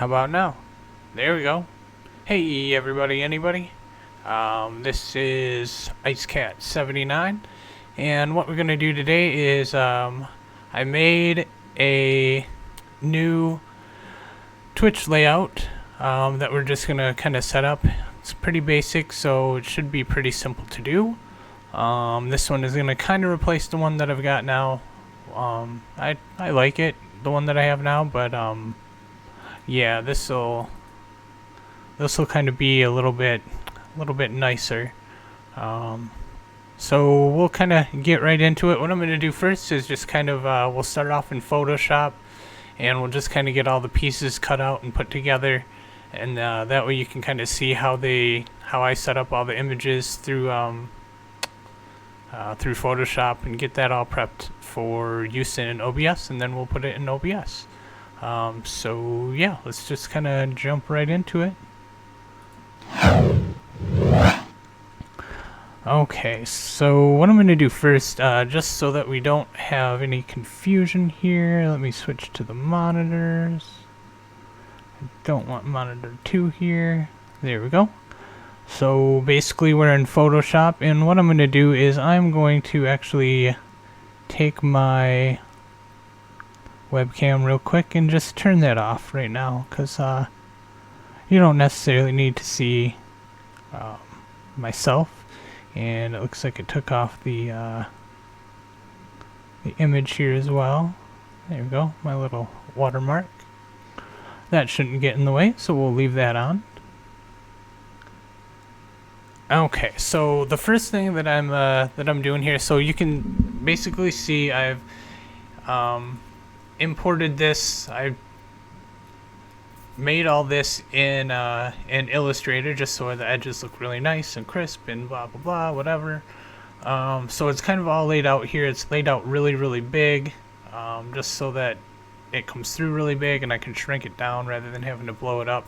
How about now? There we go. Hey everybody, anybody? This is IceCat79, and what we're gonna do today is I made a new Twitch layout that we're just gonna kind of set up. It's pretty basic, so it should be pretty simple to do. This one is gonna kind of replace the one that I've got now. I like it, the one that I have now, but yeah, this'll kind of be a little bit nicer. So we'll kind of get right into it. What I'm going to do first is just kind of we'll start off in Photoshop, and we'll just kind of get all the pieces cut out and put together, and that way you can kind of see how I set up all the images through Photoshop and get that all prepped for use in OBS, and then we'll put it in OBS. So yeah, let's just kind of jump right into it. Okay, so what I'm going to do first, just so that we don't have any confusion here, let me switch to the monitors. I don't want monitor 2 here. There we go. So basically we're in Photoshop, and what I'm going to do is I'm going to actually take my webcam real quick and just turn that off right now, because you don't necessarily need to see myself. And it looks like it took off the image here as well. There we go, my little watermark. That shouldn't get in the way, so we'll leave that on. Okay, so the first thing that I'm doing here, so you can basically see I've imported this. I made all this in Illustrator just so the edges look really nice and crisp and blah blah blah, whatever. So it's kind of all laid out here. It's laid out really big, just so that it comes through really big and I can shrink it down rather than having to blow it up.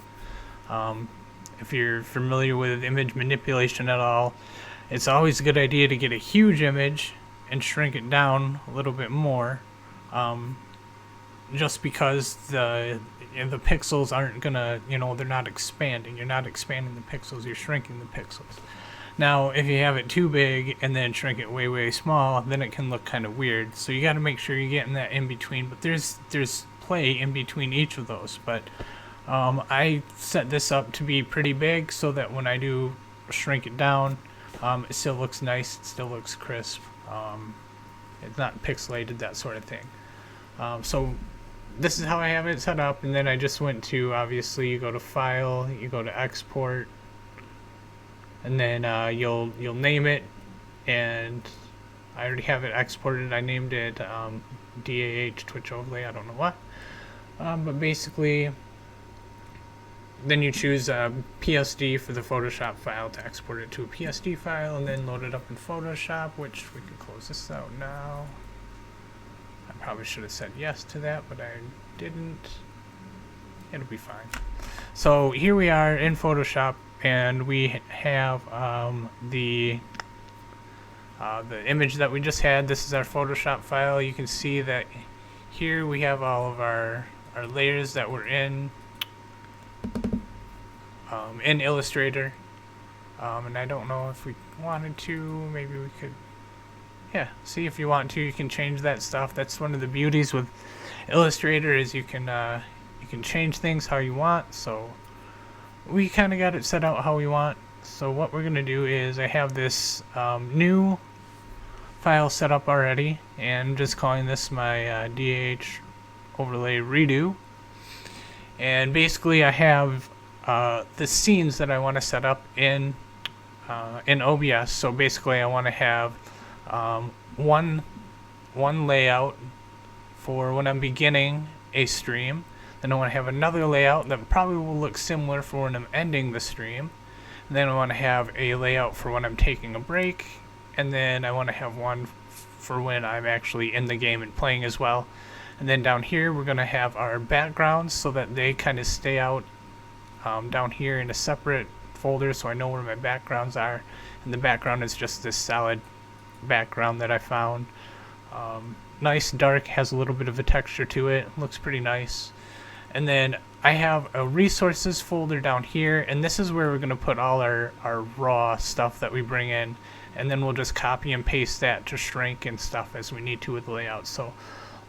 If you're familiar with image manipulation at all, it's always a good idea to get a huge image and shrink it down a little bit more. Just because the pixels aren't gonna, they're not expanding. You're not expanding the pixels, you're shrinking the pixels. Now, if you have it too big and then shrink it way small, then it can look kind of weird. So you got to make sure you're getting that in between. But there's play in between each of those. But I set this up to be pretty big so that when I do shrink it down, it still looks nice. It still looks crisp. It's not pixelated, that sort of thing. So this is how I have it set up, and then I just went to, obviously, you go to File, you go to Export, and then you'll name it, and I already have it exported. I named it DAH Twitch Overlay, I don't know what, but basically then you choose PSD for the Photoshop file to export it to a PSD file, and then load it up in Photoshop, which we can close this out now. I probably should have said yes to that, but I didn't. It'll be fine. So here we are in Photoshop, and we have the image that we just had. This is our Photoshop file. You can see that here we have all of our layers that were in Illustrator. And I don't know if we wanted to, maybe we could. Yeah, see, if you want to, you can change that stuff. That's one of the beauties with Illustrator, is you can change things how you want. So we kind of got it set out how we want. So what we're gonna do is, I have this new file set up already, and I'm just calling this my DH overlay redo. And basically, I have the scenes that I want to set up in OBS. So basically, I want to have one layout for when I'm beginning a stream. Then I want to have another layout that probably will look similar for when I'm ending the stream. And then I want to have a layout for when I'm taking a break. And then I want to have one for when I'm actually in the game and playing as well. And then down here we're going to have our backgrounds so that they kind of stay out down here in a separate folder, so I know where my backgrounds are. And the background is just this solid background that I found. Nice dark, has a little bit of a texture to it, looks pretty nice. And then I have a resources folder down here, and this is where we're going to put all our raw stuff that we bring in, and then we'll just copy and paste that to shrink and stuff as we need to with layout. So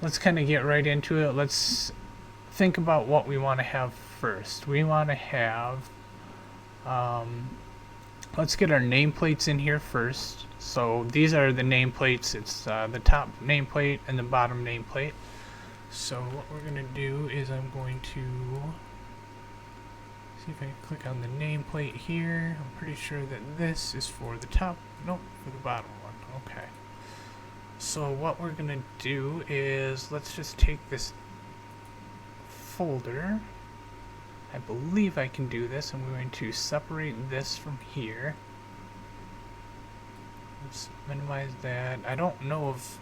let's kind of get right into it. Let's think about what we want to have first. We want to have, let's get our nameplates in here first. So these are the nameplates. It's the top nameplate and the bottom nameplate. So what we're going to do is I'm going to see if I can click on the nameplate here. I'm pretty sure that this is for the top, nope, for the bottom one. Okay. So what we're going to do is let's just take this folder. I believe I can do this. I'm going to separate this from here. Let's minimize that. I don't know of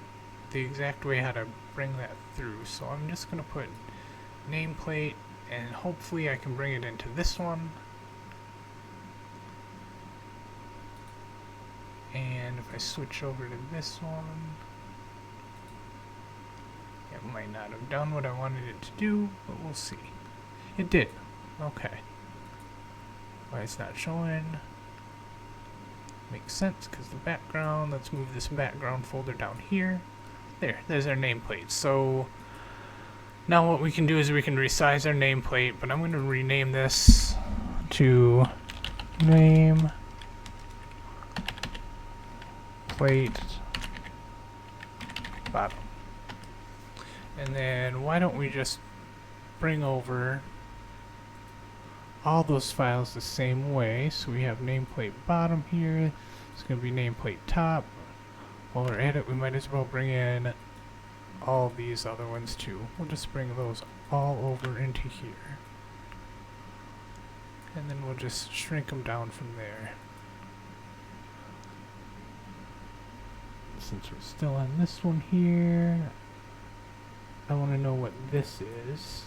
the exact way how to bring that through, so I'm just going to put nameplate, and hopefully I can bring it into this one. And if I switch over to this one, it might not have done what I wanted it to do, but we'll see. It did. Okay. Why it's not showing? Makes sense, because the background, let's move this background folder down here. There's our nameplate. So now what we can do is we can resize our nameplate, but I'm going to rename this to nameplate bottom. And then why don't we just bring over all those files the same way. So we have nameplate bottom here. It's going to be nameplate top. While we're at it, we might as well bring in all these other ones too. We'll just bring those all over into here. And then we'll just shrink them down from there. Since we're still on this one here, I want to know what this is.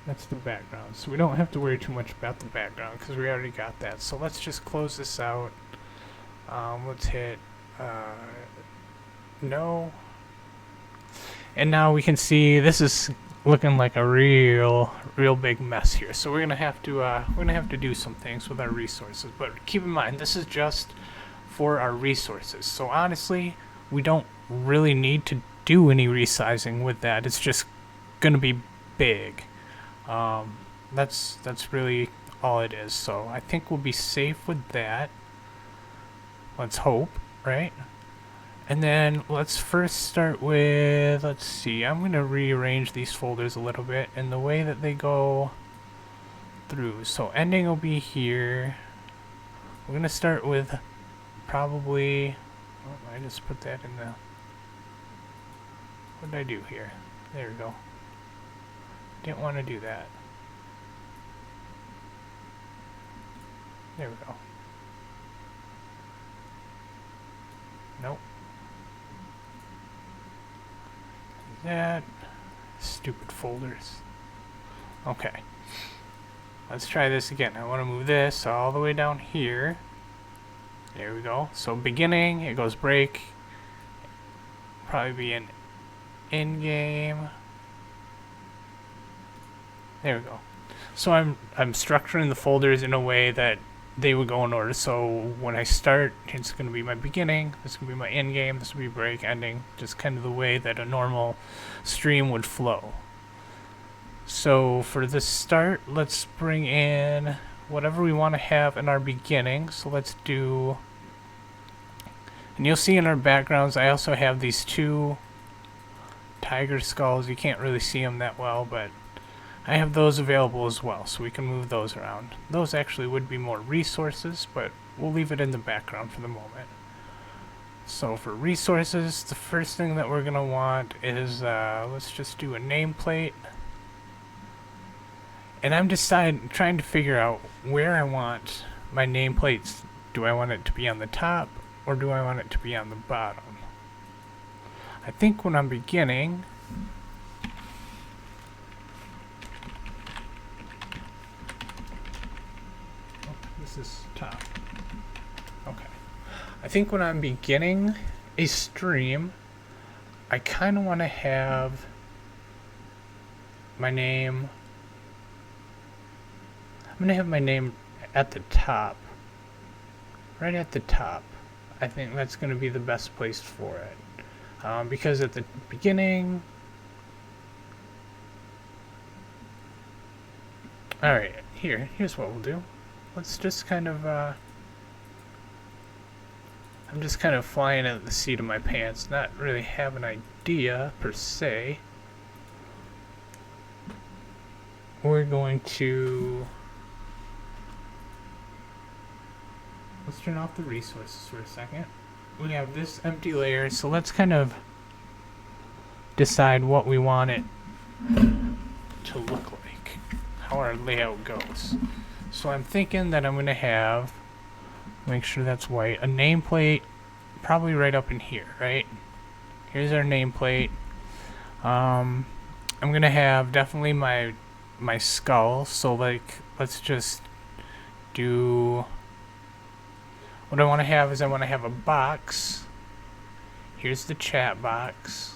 That's the background. So we don't have to worry too much about the background because we already got that. So let's just close this out. Let's hit no. And now we can see this is looking like a real big mess here. So we're gonna have to do some things with our resources. But keep in mind, this is just for our resources. So honestly, we don't really need to do any resizing with that. It's just gonna be big. That's really all it is. So I think we'll be safe with that. Let's hope, right? And then let's first start with, let's see, I'm going to rearrange these folders a little bit in the way that they go through. So ending will be here. We're going to start with probably, oh, I just put that in the, what did I do here? There we go. Didn't want to do that. There we go. Nope. That. Stupid folders. Okay. Let's try this again. I want to move this all the way down here. There we go. So beginning, it goes break. Probably be an end game. There we go. So I'm structuring the folders in a way that they would go in order. So when I start, it's going to be my beginning, this is going to be my end game, this will be break, ending, just kind of the way that a normal stream would flow. So for the start, let's bring in whatever we want to have in our beginning. So let's do, and you'll see in our backgrounds, I also have these two tiger skulls. You can't really see them that well, but I have those available as well, so we can move those around. Those actually would be more resources, but we'll leave it in the background for the moment. So for resources, the first thing that we're going to want is, let's just do a nameplate. And I'm trying to figure out where I want my nameplates. Do I want it to be on the top, or do I want it to be on the bottom? I think when I'm beginning, this is top. Okay. I think when I'm beginning a stream, I kind of want to have my name I'm gonna have my name at the top. Right at the top. I think that's gonna be the best place for it. Because at the beginning... Alright, here's what we'll do. Let's just kind of, I'm just kind of flying at the seat of my pants, not really have an idea, per se. We're going to... Let's turn off the resources for a second. We have this empty layer, so let's kind of decide what we want it to look like, how our layout goes. So I'm thinking that I'm going to have, make sure that's white, a nameplate probably right up in here, right? Here's our nameplate. I'm going to have definitely my skull, so like let's just do... What I want to have is I want to have a box. Here's the chat box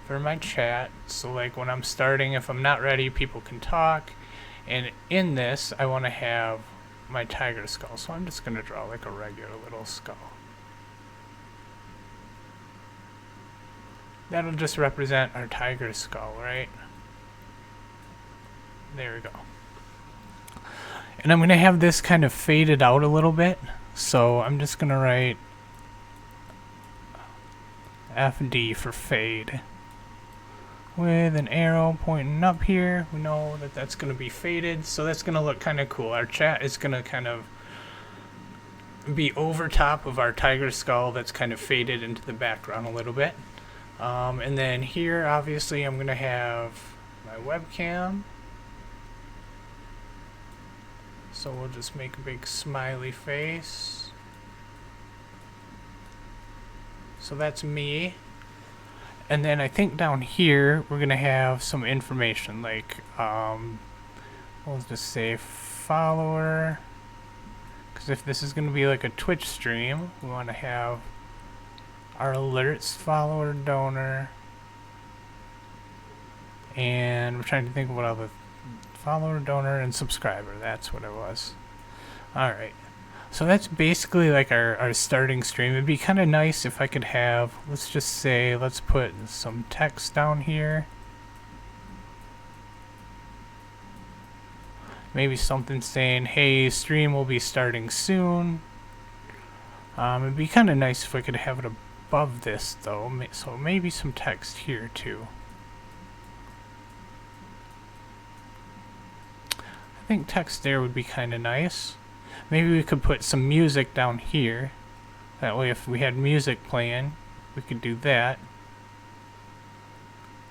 for my chat. So like when I'm starting, if I'm not ready, people can talk. And in this, I want to have my tiger skull. So I'm just going to draw like a regular little skull. That'll just represent our tiger skull, right? There we go. And I'm going to have this kind of faded out a little bit. So I'm just going to write FD for fade. With an arrow pointing up here. We know that that's going to be faded. So that's going to look kind of cool. Our chat is going to kind of be over top of our tiger skull that's kind of faded into the background a little bit. And then here, obviously, I'm going to have my webcam. So we'll just make a big smiley face. So that's me. And then I think down here we're gonna have some information like we'll just say follower, because if this is gonna be like a Twitch stream, we want to have our alerts, follower, donor, and we're trying to think of what other... Follower, donor, and subscriber. That's what it was. Alright. So that's basically like our starting stream. It'd be kind of nice if I could have, let's just say, let's put some text down here. Maybe something saying, hey, stream will be starting soon. It'd be kind of nice if I could have it above this, though. So maybe some text here, too. I think text there would be kind of nice. Maybe we could put some music down here. That way if we had music playing, we could do that.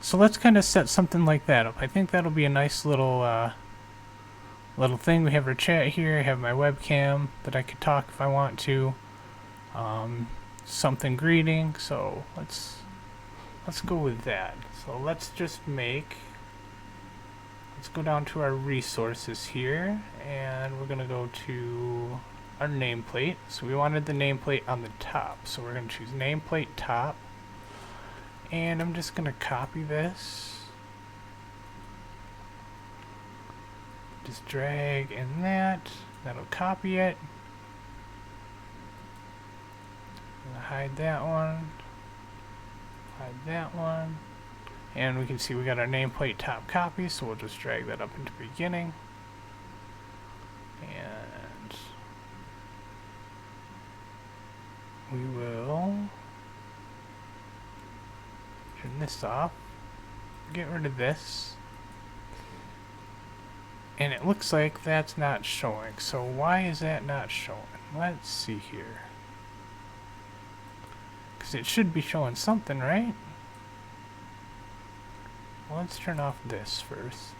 So let's kind of set something like that up. I think that'll be a nice little little thing. We have our chat here. I have my webcam that I could talk if I want to. Something greeting. So let's go with that. So let's just make... Let's go down to our resources here, and we're going to go to our nameplate. So we wanted the nameplate on the top, so we're going to choose nameplate top, and I'm just going to copy this, just drag in that, that'll copy it, hide that one, and we can see we got our nameplate top copy, so we'll just drag that up into beginning. And we will turn this off, get rid of this. And it looks like that's not showing. So why is that not showing? Let's see here. Because it should be showing something, right? Well, let's turn off this first.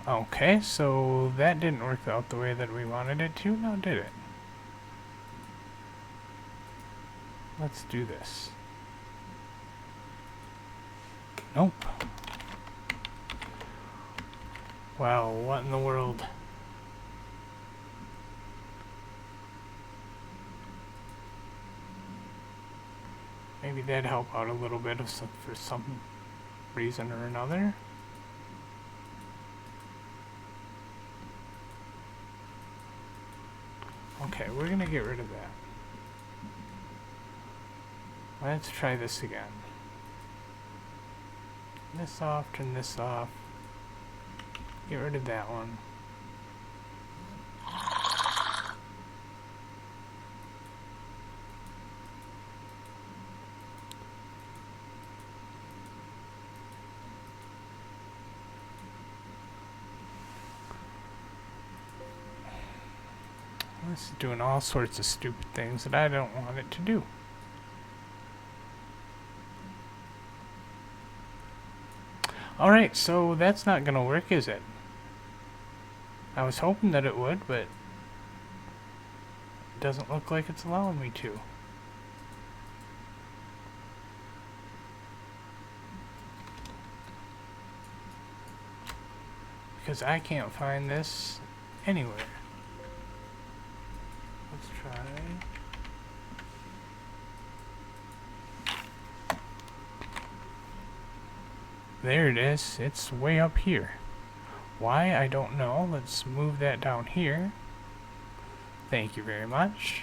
Okay, so that didn't work out the way that we wanted it to, now did it? Let's do this. Nope. Wow, what in the world? Maybe that'd help out a little bit for some reason or another. Okay, we're gonna get rid of that. Let's try this again. This off, turn this off. Get rid of that one. This is doing all sorts of stupid things that I don't want it to do. Alright, so that's not gonna work, is it? I was hoping that it would, but it doesn't look like it's allowing me to. Because I can't find this anywhere. Let's try. There it is. It's way up here. Why? I don't know. Let's move that down here. Thank you very much.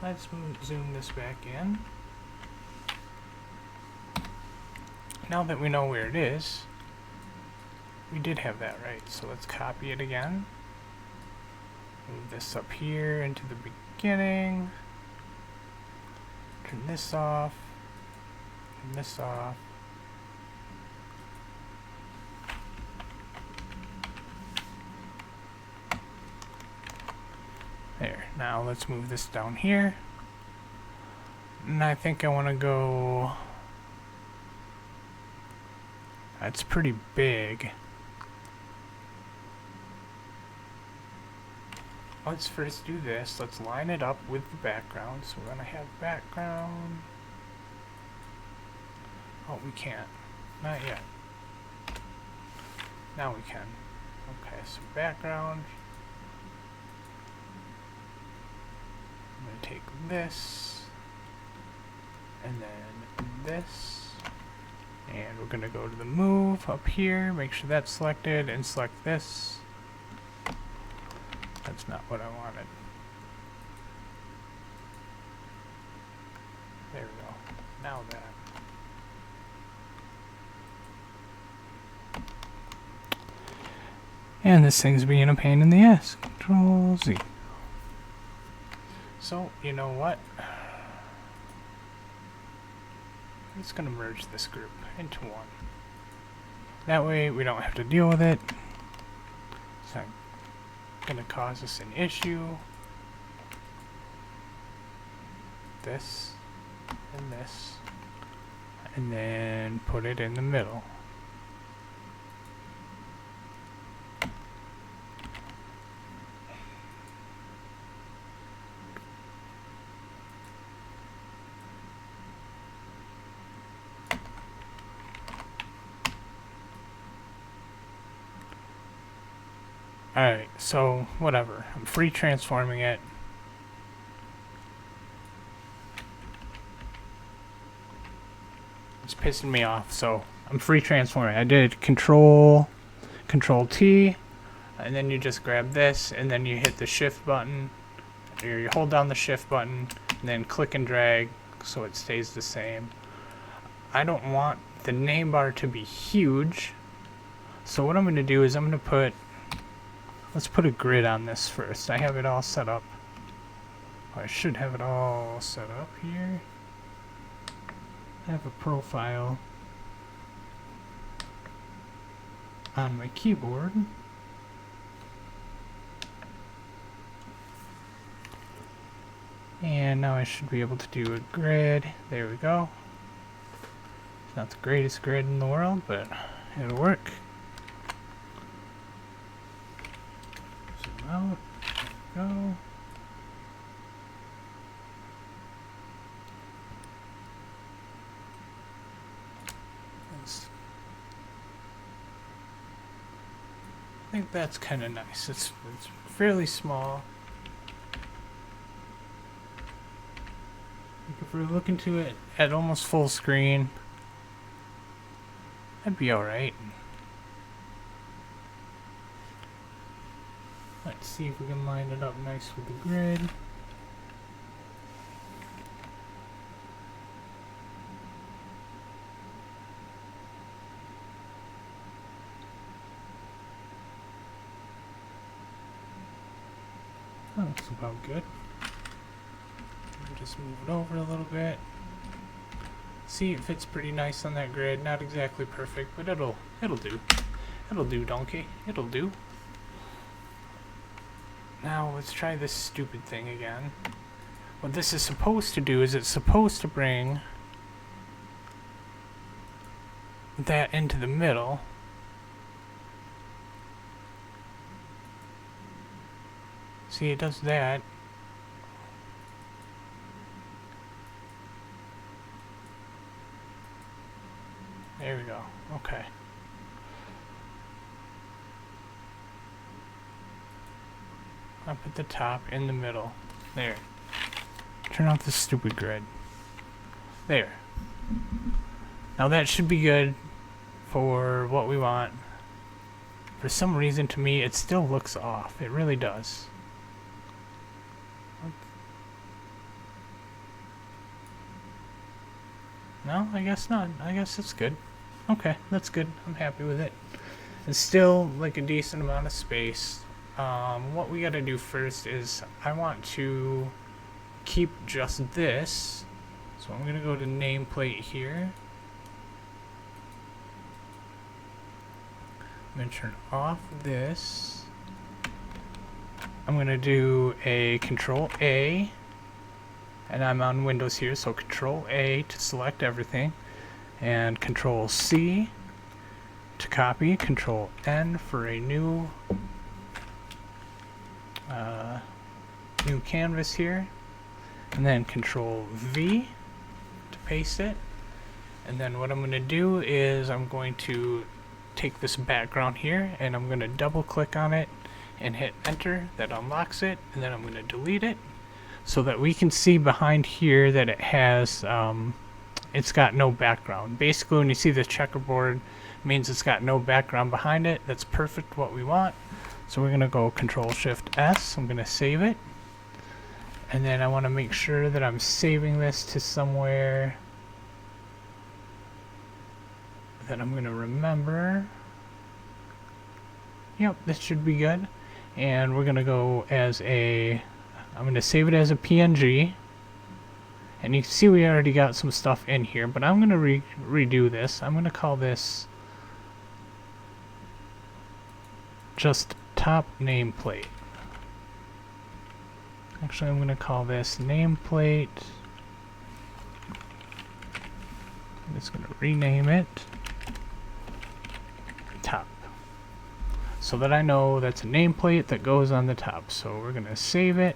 Let's zoom this back in. Now that we know where it is, we did have that right. So let's copy it again. Move this up here into the beginning. Turn this off. Turn this off. There. Now let's move this down here. And I think I want to go... That's pretty big. Let's first do this. Let's line it up with the background. So we're going to have background. Oh, we can't. Not yet. Now we can. Okay, so background. I'm going to take this. And then this. And we're going to go to the move up here. Make sure that's selected. And select this. That's not what I wanted. There we go. Now that. And this thing's being a pain in the ass. Control Z. So, you know what? I'm just going to merge this group into one. That way we don't have to deal with it. So going to cause us an issue. This and this, and then put it in the middle. Alright, so whatever. I'm free transforming it. It's pissing me off, so I'm free transforming. I did Control T, and then you just grab this, and then you hit the Shift button, or you hold down the Shift button, and then click and drag so it stays the same. I don't want the name bar to be huge, so what I'm going to do is I'm going to put... Let's put a grid on this first. I have it all set up. I should have it all set up here. I have a profile on my keyboard. And now I should be able to do a grid. There we go. It's not the greatest grid in the world, but it'll work. Out. There we go. I think that's kind of nice. It's fairly small. You can if we're looking to it at almost full screen, that'd be alright. Let's see if we can line it up nice with the grid. That looks about good. Just move it over a little bit. See, it fits pretty nice on that grid. Not exactly perfect, but it'll do. It'll do, donkey. It'll do. Now let's try this stupid thing again. What this is supposed to do is it's supposed to bring that into the middle. See, it does that. There we go. Okay. Up at the top, in the middle. There. Turn off this stupid grid. There. Now that should be good for what we want. For some reason, to me, it still looks off. It really does. No, I guess not. I guess it's good. Okay, that's good. I'm happy with it. It's still like a decent amount of space. What we gotta do first is I want to keep just this. So I'm gonna go to nameplate here. I'm gonna turn off this. I'm gonna do a Control A. And I'm on Windows here, so Control A to select everything. And Control C to copy, Control N for a new canvas here, and then Control V to paste it. And then what I'm going to do is I'm going to take this background here and I'm going to double click on it and hit enter. That unlocks it, and then I'm going to delete it so that we can see behind here that it has it's got no background. Basically, when you see the checkerboard, it means it's got no background behind it. That's perfect what we want. So we're gonna go Control Shift S. I'm gonna save it, and then I want to make sure that I'm saving this to somewhere that I'm gonna remember. Yep, this should be good. And we're gonna go as a, I'm gonna save it as a PNG. And you can see we already got some stuff in here, but I'm going to redo this. I'm going to call this just top nameplate. Actually, I'm going to call this nameplate. I'm just going to rename it top, so that I know that's a nameplate that goes on the top. So we're going to save it.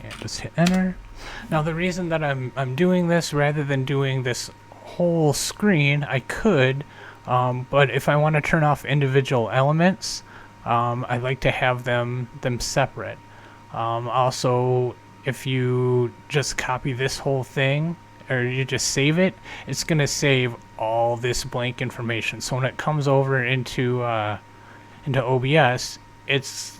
And just hit enter. Now the reason that I'm doing this rather than doing this whole screen, I could, but if I want to turn off individual elements, I like to have them separate. Also, if you just copy this whole thing or you just save it, it's gonna save all this blank information. So when it comes over into OBS, it's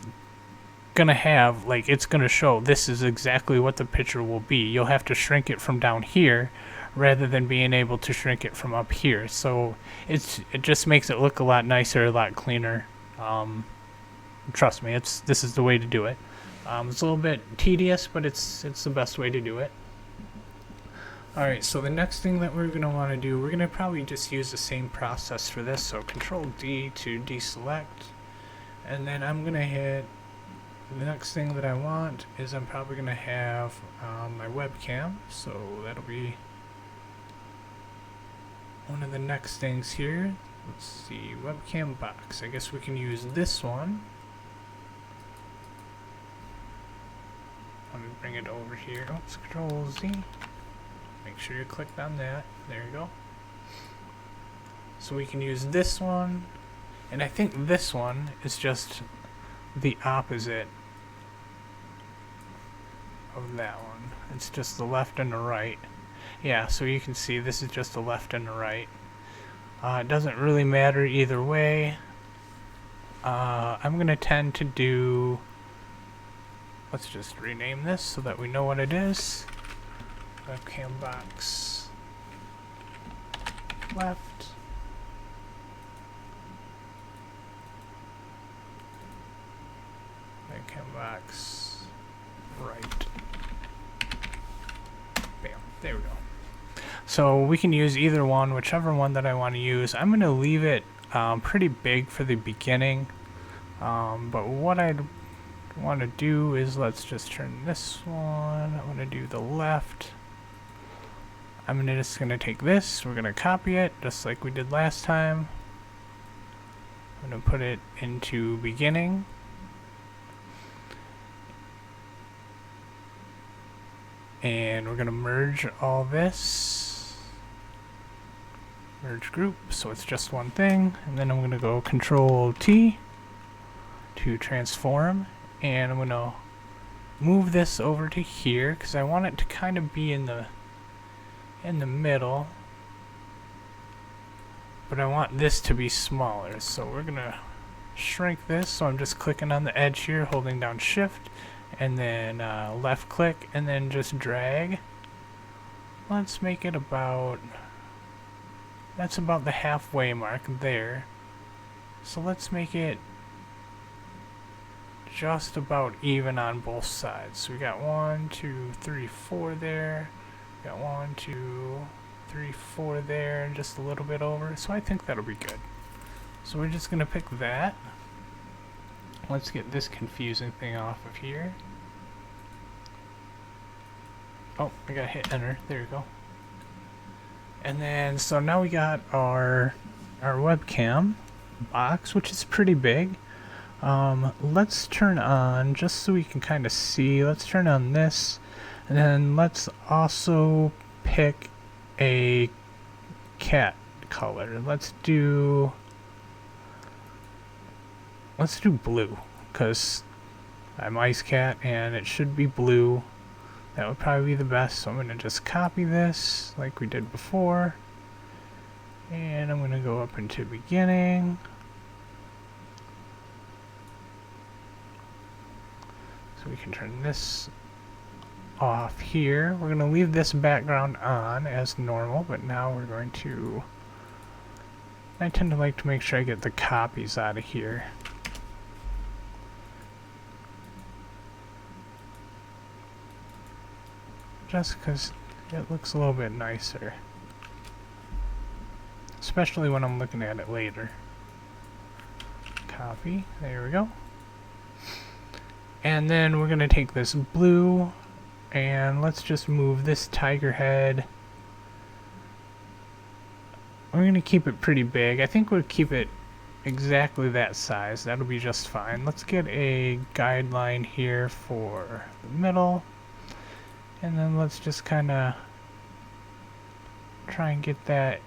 gonna have, like, it's gonna show this is exactly what the picture will be. You'll have to shrink it from down here rather than being able to shrink it from up here. So it just makes it look a lot nicer, a lot cleaner. Trust me, this is the way to do it. It's a little bit tedious, but it's the best way to do it. Alright, so the next thing that we're gonna want to do, we're gonna probably just use the same process for this. So Control D to deselect, and then I'm gonna hit. The next thing that I want is I'm probably going to have my webcam, so that'll be one of the next things here. Let's see, webcam box. I guess we can use this one. Let me bring it over here. Oops, Control Z. Make sure you clicked on that. There you go. So we can use this one, and I think this one is just the opposite of that one. It's just the left and the right. Yeah, so you can see this is just the left and the right. It doesn't really matter either way. I'm going to tend to do... Let's just rename this so that we know what it is. Webcam box left. Webcam box right. Bam. There we go. So we can use either one, whichever one that I want to use. I'm going to leave it pretty big for the beginning. But what I'd want to do is, let's just turn this one. I want to do the left. I'm just going to take this. We're going to copy it just like we did last time. I'm going to put it into beginning. And we're going to merge all this. Merge group, so it's just one thing. And then I'm going to go Control T to transform. And I'm going to move this over to here because I want it to kind of be in the middle. But I want this to be smaller. So we're going to shrink this. So I'm just clicking on the edge here, holding down Shift. And then left click and then just drag. Let's make it about... That's about the halfway mark there. So let's make it just about even on both sides. So we got 1, 2, 3, 4 there. We got 1, 2, 3, 4 there, and just a little bit over. So I think that'll be good. So we're just gonna pick that. Let's get this confusing thing off of here. Oh, I gotta hit enter. There you go. And then, so now we got our webcam box, which is pretty big. Let's turn on, just so we can kind of see, let's turn on this. And then let's also pick a cat color. Let's do blue, because I'm Ice Cat and it should be blue. That would probably be the best. So I'm going to just copy this like we did before. And I'm going to go up into beginning. So we can turn this off here. We're going to leave this background on as normal, but now we're going to... I tend to like to make sure I get the copies out of here. Just because it looks a little bit nicer. Especially when I'm looking at it later. Copy. There we go. And then we're going to take this blue and let's just move this tiger head. We're going to keep it pretty big. I think we'll keep it exactly that size. That'll be just fine. Let's get a guideline here for the middle. And then let's just kind of try and get that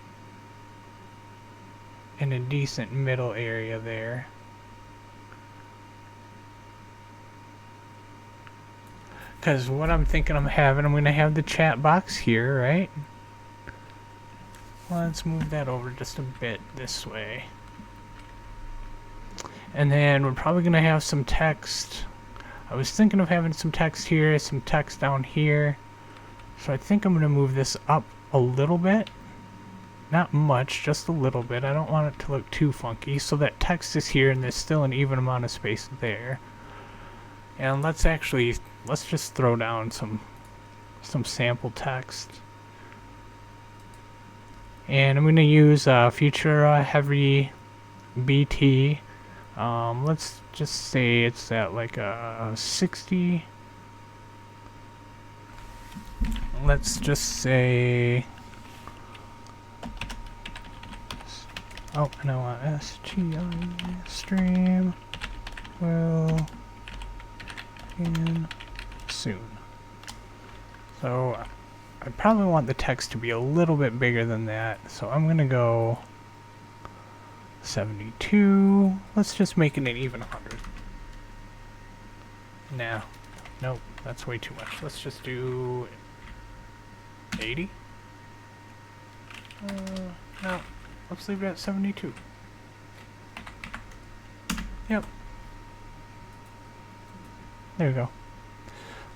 in a decent middle area there. Because what I'm thinking I'm going to have the chat box here, right? Let's move that over just a bit this way. And then we're probably going to have some text. I was thinking of having some text here, some text down here. So I think I'm going to move this up a little bit. Not much, just a little bit. I don't want it to look too funky. So that text is here and there's still an even amount of space there. And let's just throw down some sample text. And I'm going to use Futura Heavy BT. Let's just say it's at like a 60. Let's just say, oh, and I want SGI stream will begin soon. So I probably want the text to be a little bit bigger than that. So I'm gonna go 72. Let's just make it an even 100. Nah, Nope, that's way too much. Let's just do 80. No, let's leave it at 72. Yep. There we go.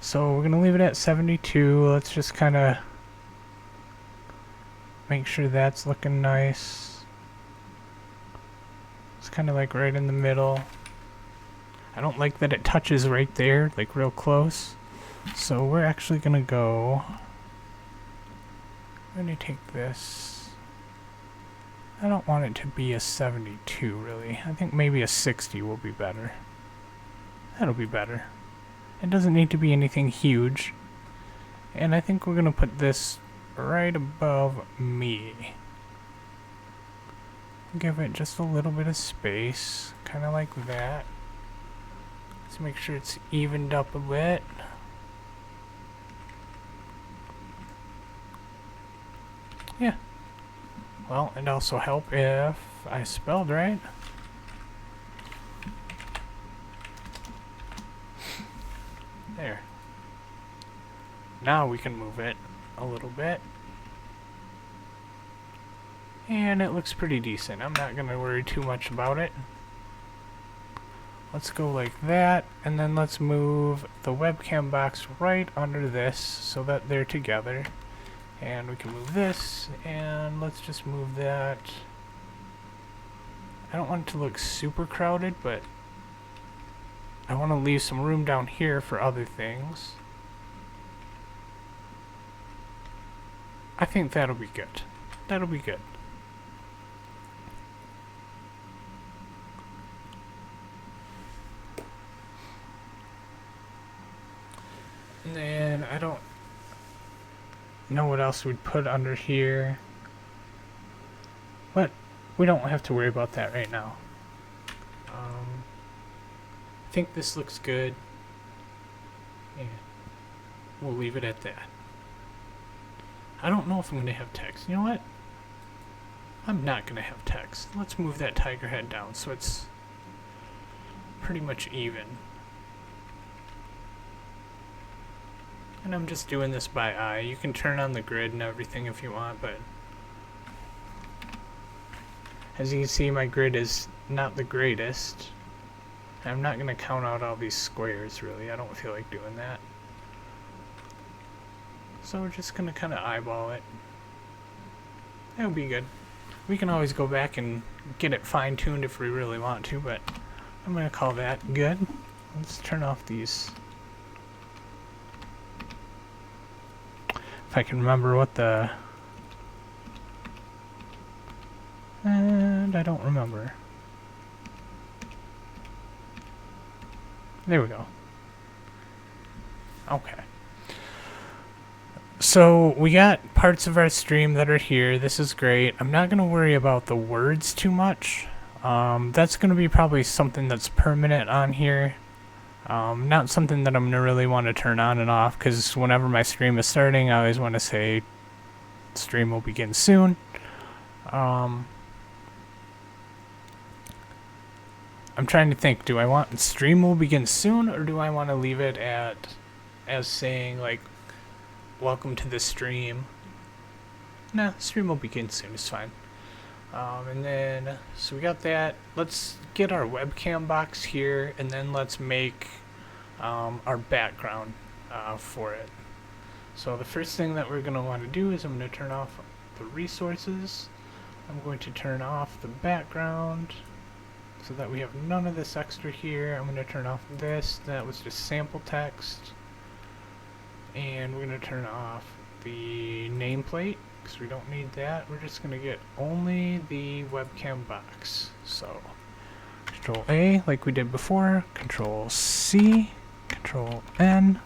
So we're gonna leave it at 72. Let's just kind of make sure that's looking nice. It's kind of like right in the middle. I don't like that it touches right there, like real close. So we're actually gonna go. I'm gonna take this. I don't want it to be a 72 really. I think maybe a 60 will be better. That'll be better. It doesn't need to be anything huge. And I think we're gonna put this right above me. Give it just a little bit of space, kind of like that. Let's make sure it's evened up a bit. Yeah. Well, it'd also help if I spelled right. There. Now we can move it a little bit. And it looks pretty decent. I'm not going to worry too much about it. Let's go like that, and then let's move the webcam box right under this so that they're together. And we can move this, and let's just move that. I don't want it to look super crowded, but I want to leave some room down here for other things. I think that'll be good. That'll be good. And then I don't know what else we'd put under here, but we don't have to worry about that right now. I think this looks good, and we'll leave it at that. I don't know if I'm going to have text. You know what? I'm not going to have text. Let's move that tiger head down so it's pretty much even. And I'm just doing this by eye. You can turn on the grid and everything if you want, but as you can see, my grid is not the greatest. I'm not going to count out all these squares, really. I don't feel like doing that. So we're just going to kind of eyeball it. That'll be good. We can always go back and get it fine-tuned if we really want to, but I'm going to call that good. Let's turn off these. If I can remember what the... And I don't remember. There we go. Okay. So we got parts of our stream that are here. This is great. I'm not going to worry about the words too much. That's going to be probably something that's permanent on here. Not something that I'm going to really want to turn on and off, because whenever my stream is starting, I always want to say stream will begin soon. I'm trying to think, do I want stream will begin soon, or do I want to leave it as saying like welcome to the stream? Nah, stream will begin soon, it's fine. And then, so we got that. Let's get our webcam box here, and then let's make our background for it. So the first thing that we're going to want to do is I'm going to turn off the resources. I'm going to turn off the background so that we have none of this extra here. I'm going to turn off this. That was just sample text. And we're going to turn off the nameplate, because we don't need that. We're just going to get only the webcam box. So Control A like we did before, Control C, Control N,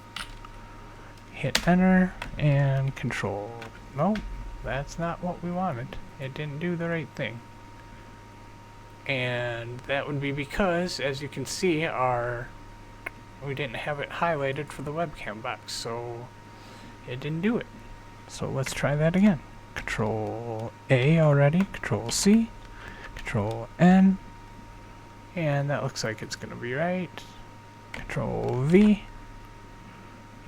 hit enter, and Control... Nope, that's not what we wanted. It didn't do the right thing. And that would be because, as you can see, we didn't have it highlighted for the webcam box, so it didn't do it. So let's try that again. Control A already, Control C, Control N, and that looks like it's going to be right. Control V,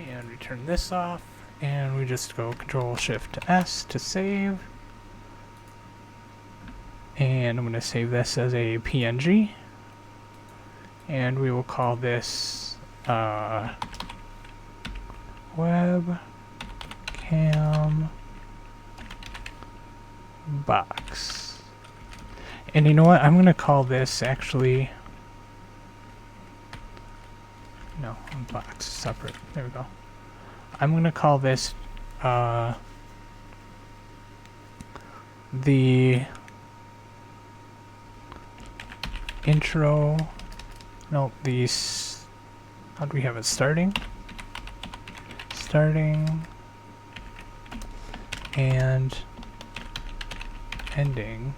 And we turn this off, and we just go Control-Shift-S to save. And I'm going to save this as a PNG. And we will call this webcam box. And you know what? I'm going to call this actually... No, box separate. There we go. I'm going to call this the intro. No, these. How do we have it starting? Starting and ending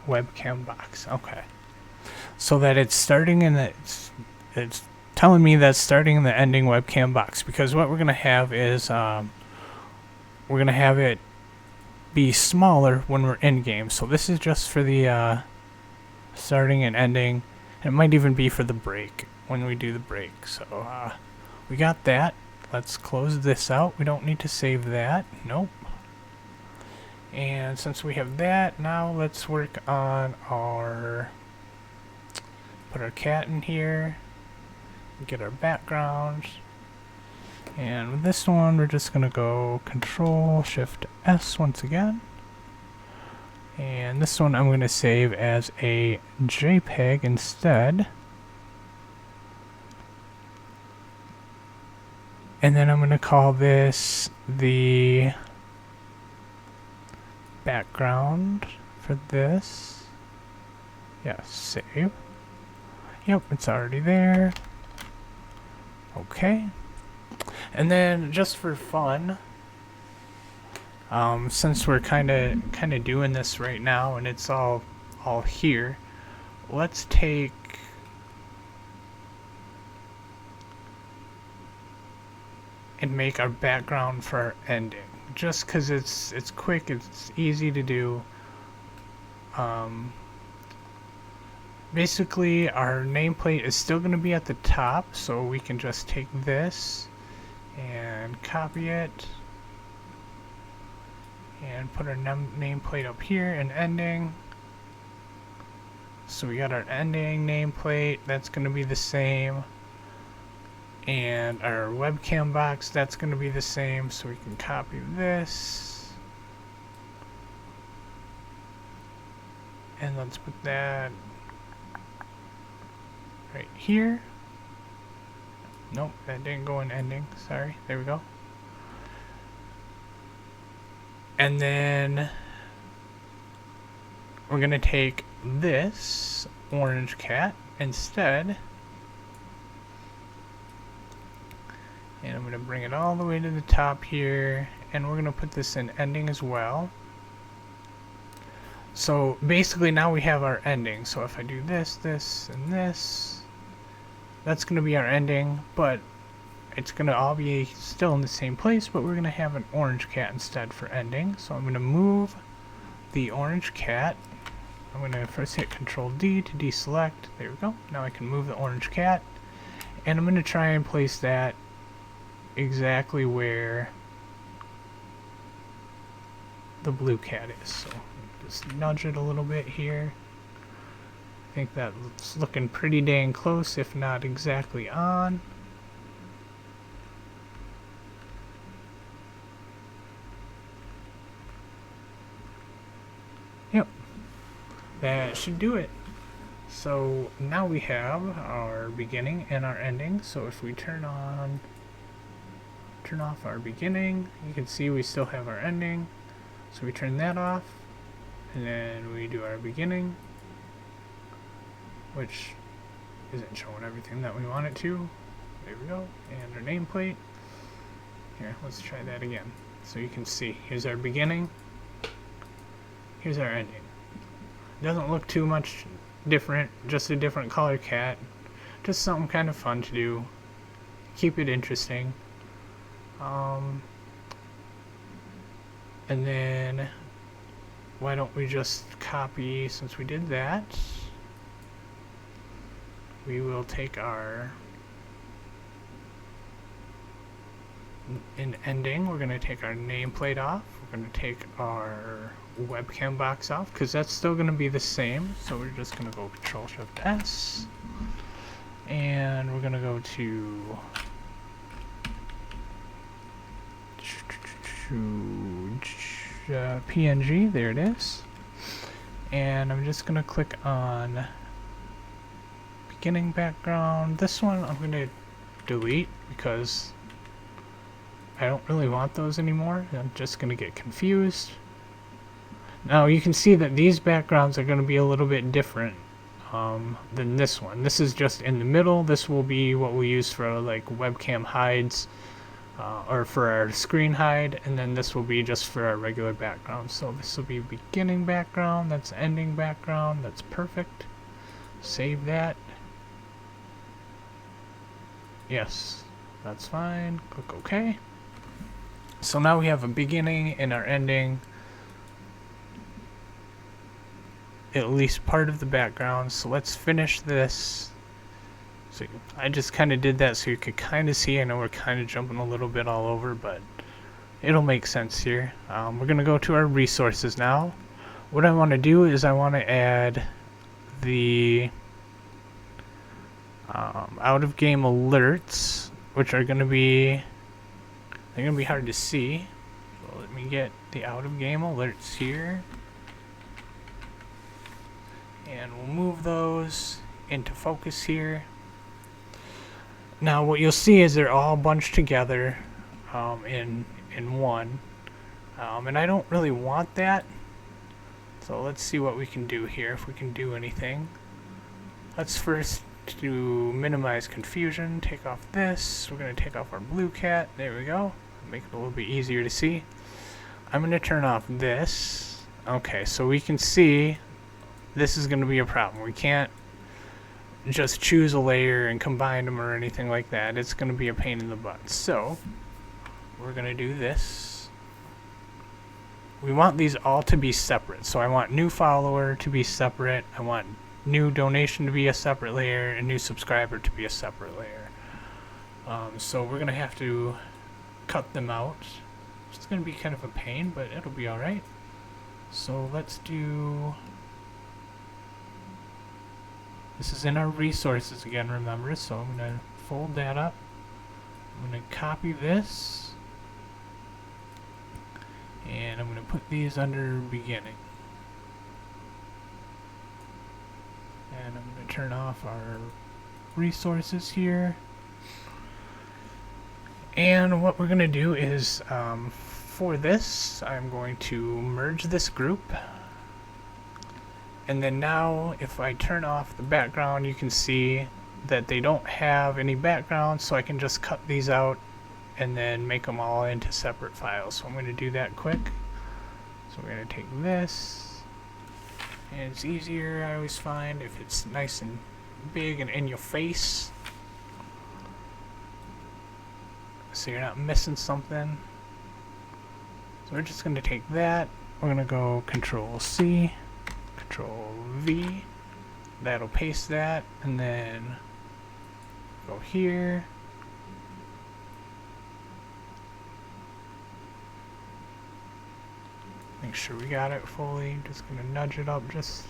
webcam box. Okay. So that it's starting and it's telling me that's starting and the ending webcam box, because what we're going to have is we're going to have it be smaller when we're in game. So this is just for the starting and ending. It might even be for the break when we do the break. So we got that. Let's close this out. We don't need to save that. Nope. And since we have that, now let's work on our... Put our cat in here. Get our background. And with this one, we're just going to go Control-Shift-S once again. And this one I'm going to save as a JPEG instead. And then I'm going to call this the background for this. Yes, save. Yep, it's already there. Okay. And then just for fun, since we're kind of doing this right now and it's all here, let's take and make our background for our ending. Just because it's quick, it's easy to do. Basically, our nameplate is still going to be at the top, so we can just take this and copy it and put our nameplate up here and ending. So we got our ending nameplate, that's going to be the same, and our webcam box, that's going to be the same. So we can copy this and let's put that right here. Nope, that didn't go in ending. Sorry. There we go. And then we're going to take this orange cat instead. And I'm going to bring it all the way to the top here. And we're going to put this in ending as well. So basically now we have our ending. So if I do this, this, and this, that's going to be our ending, but it's going to all be still in the same place, but we're going to have an orange cat instead for ending. So I'm going to move the orange cat. I'm going to first hit Control D to deselect. There we go. Now I can move the orange cat. And I'm going to try and place that exactly where the blue cat is. So just nudge it a little bit here. I think that's looking pretty dang close, if not exactly on. Yep, that should do it. So now we have our beginning and our ending. So if we turn off our beginning, you can see we still have our ending. So we turn that off, and then we do our beginning, which isn't showing everything that we want it to. There we go. And our nameplate. Here, let's try that again. So you can see, here's our beginning, here's our ending. Doesn't look too much different, just a different color cat. Just something kind of fun to do. Keep it interesting. And then, why don't we just copy, since we did that, we will take our in ending, we're going to take our nameplate off. We're going to take our webcam box off because that's still going to be the same. So we're just going to go Control-Shift-S, and we're going to go to PNG. There it is. And I'm just going to click on beginning background. This one I'm going to delete because I don't really want those anymore. I'm just going to get confused. Now you can see that these backgrounds are going to be a little bit different than this one. This is just in the middle. This will be what we use for like webcam hides or for our screen hide, and then this will be just for our regular background. So this will be beginning background, that's ending background, that's perfect. Save that. Yes, that's fine. Click OK. So now we have a beginning and our ending, at least part of the background. So let's finish this. So I just kind of did that so you could kind of see. I know we're kind of jumping a little bit all over, but it'll make sense here. We're going to go to our resources now. What I want to do is I want to add the out of game alerts, which are going to be hard to see. So let me get the out of game alerts here, and we'll move those into focus here. Now what you'll see is they're all bunched together in one, and I don't really want that. So let's see what we can do here, if we can do anything. Let's first do minimize confusion, take off this. We're going to take off our blue cat. There we go. Make it a little bit easier to see. I'm going to turn off this. Okay, so we can see this is going to be a problem. We can't just choose a layer and combine them or anything like that. It's going to be a pain in the butt. So we're going to do this. We want these all to be separate. So I want new follower to be separate. I want new donation to be a separate layer, and new subscriber to be a separate layer. So we're going to have to cut them out. It's going to be kind of a pain, but it'll be alright. So let's do... This is in our resources again, remember, so I'm going to fold that up. I'm going to copy this, and I'm going to put these under beginning. And I'm going to turn off our resources here. And what we're going to do is, for this, I'm going to merge this group. And then now, if I turn off the background, you can see that they don't have any background, so I can just cut these out and then make them all into separate files. So I'm going to do that quick. So we're going to take this, and it's easier, I always find, if it's nice and big and in your face, so you're not missing something. So we're just going to take that, we're going to go Control-C, Control-V, that'll paste that, and then go here, make sure we got it fully. Just going to nudge it up, just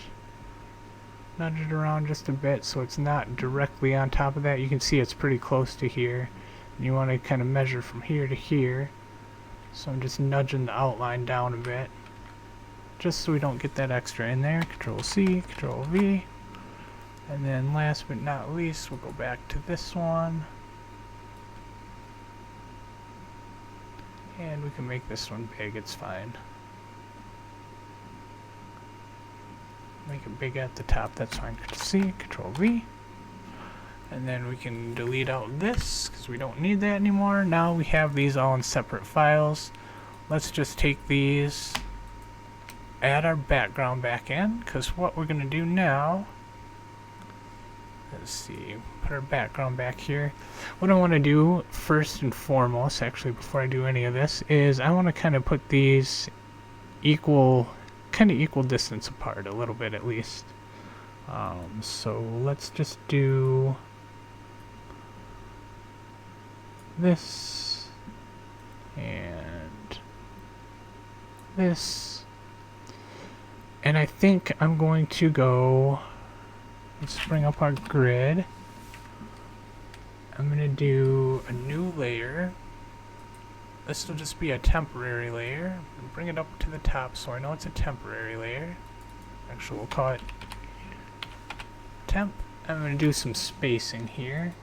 nudge it around just a bit so it's not directly on top of that. You can see it's pretty close to here, and you want to kind of measure from here to here. So I'm just nudging the outline down a bit, just so we don't get that extra in there. Control-C, Control-V, and then last but not least, we'll go back to this one, and we can make this one big, it's fine. Make it big at the top, that's fine. Control-C, Control-V, and then we can delete out this because we don't need that anymore. Now we have these all in separate files. Let's just take these, add our background back in, because what we're going to do now, let's see, put our background back here. What I want to do first and foremost, actually before I do any of this, is I want to kind of put these equal distance apart, a little bit at least. So let's just do this, and this. And I think I'm going to go, let's bring up our grid. I'm going to do a new layer. This will just be a temporary layer. Bring it up to the top so I know it's a temporary layer. Actually, we'll call it temp. I'm going to do some spacing here.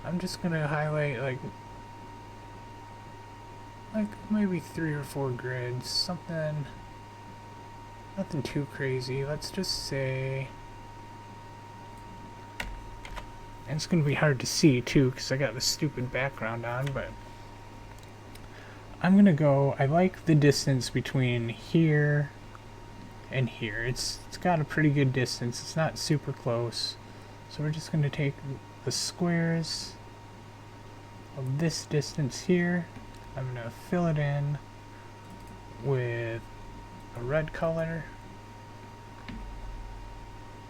I'm just going to highlight like maybe 3 or 4 grids, something, nothing too crazy. Let's just say, and it's going to be hard to see too because I got this stupid background on, but I'm going to go, I like the distance between here and here. It's got a pretty good distance. It's not super close. So we're just going to take the squares of this distance here. I'm going to fill it in with a red color.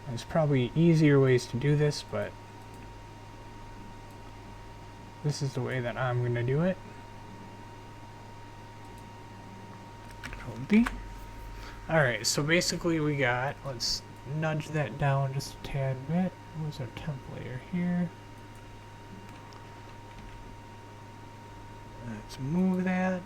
There's probably easier ways to do this, but this is the way that I'm going to do it. Control D. Alright, so basically we got, let's nudge that down just a tad bit. Where's our temp layer here? Let's move that.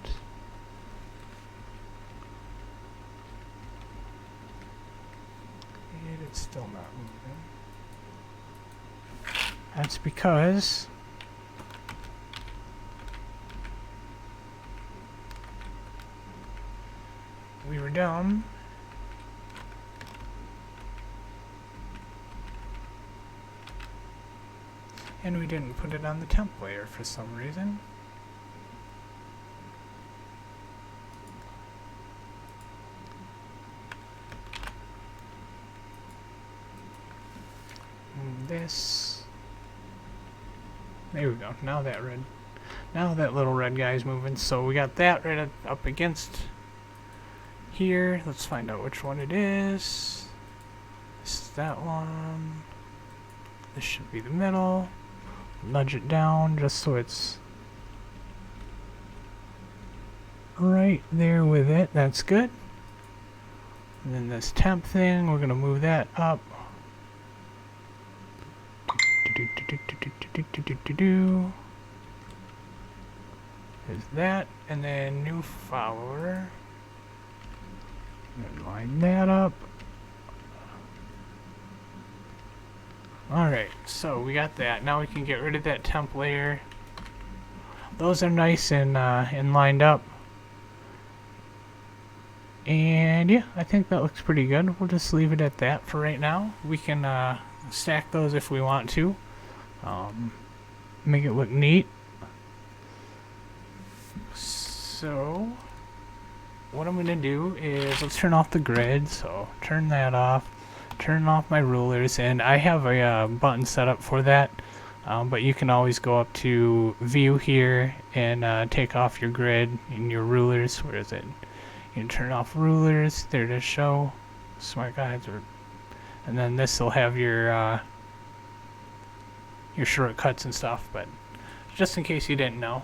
And it's still not moving. That's because we were dumb. And we didn't put it on the temp layer for some reason. This. There we go. Now that little red guy's moving. So we got that right up against here. Let's find out which one it is. This is that one. This should be the middle. Nudge it down just so it's right there with it. That's good. And then this temp thing, we're going to move that up. There's that, and then new follower. And line that up. Alright, so we got that. Now we can get rid of that temp layer. Those are nice and lined up. And yeah, I think that looks pretty good. We'll just leave it at that for right now. We can stack those if we want to. Make it look neat. So what I'm going to do is let's turn off the grid. So turn that off. Turn off my rulers, and I have a button set up for that, but you can always go up to view here and take off your grid and your rulers. Where is it? You can turn off rulers. There to show. Smart guides, and then this will have your shortcuts and stuff, but just in case you didn't know.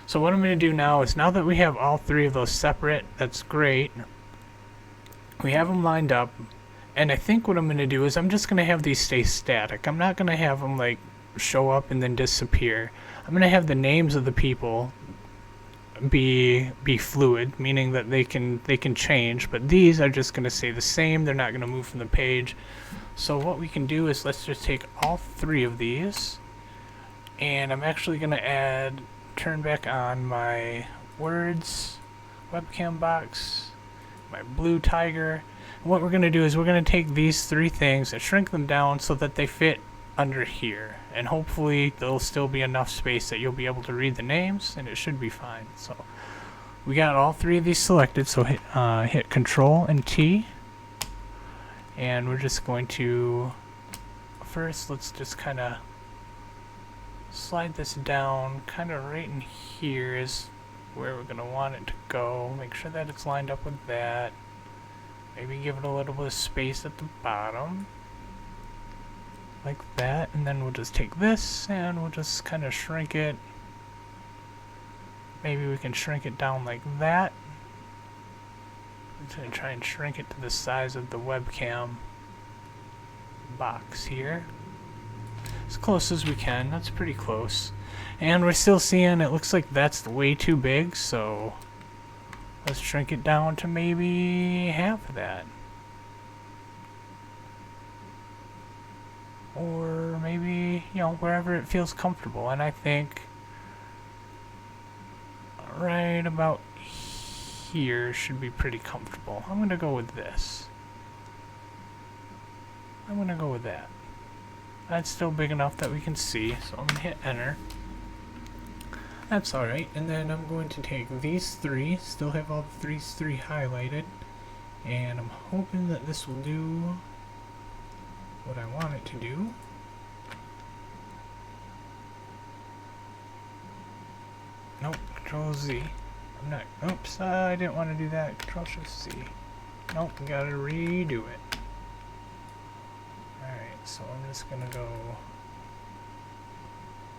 So what I'm going to do now is, now that we have all 3 of those separate, that's great. We have them lined up. And I think what I'm going to do is I'm just going to have these stay static. I'm not going to have them like show up and then disappear. I'm going to have the names of the people be fluid, meaning that they can change, but these are just going to stay the same. They're not going to move from the page. So what we can do is let's just take all 3 of these, and I'm actually going to turn back on my words webcam box, my blue tiger. What we're going to do is we're going to take these 3 things and shrink them down so that they fit under here, and hopefully there'll still be enough space that you'll be able to read the names, and it should be fine. So we got all 3 of these selected, so hit Control and T, and we're just going to first, let's just kind of slide this down, kind of right in here is where we're going to want it to go. Make sure that it's lined up with that. Maybe give it a little bit of space at the bottom. like that, and then we'll just take this and we'll just kind of shrink it. Maybe we can shrink it down like that. I'm going to try and shrink it to the size of the webcam box here. As close as we can. That's pretty close. And we're still seeing it looks like that's way too big, so let's shrink it down to maybe half of that. Or maybe, you know, wherever it feels comfortable. And I think right about here should be pretty comfortable. I'm gonna go with this. I'm gonna go with that. That's still big enough that we can see, so I'm gonna hit enter. That's alright, and then I'm going to take these three, still have all these three highlighted, and I'm hoping that this will do what I want it to do. Nope, Control Z. I'm not, oops, I didn't want to do that. Control Shift C. Nope, gotta redo it. Alright, so I'm just gonna go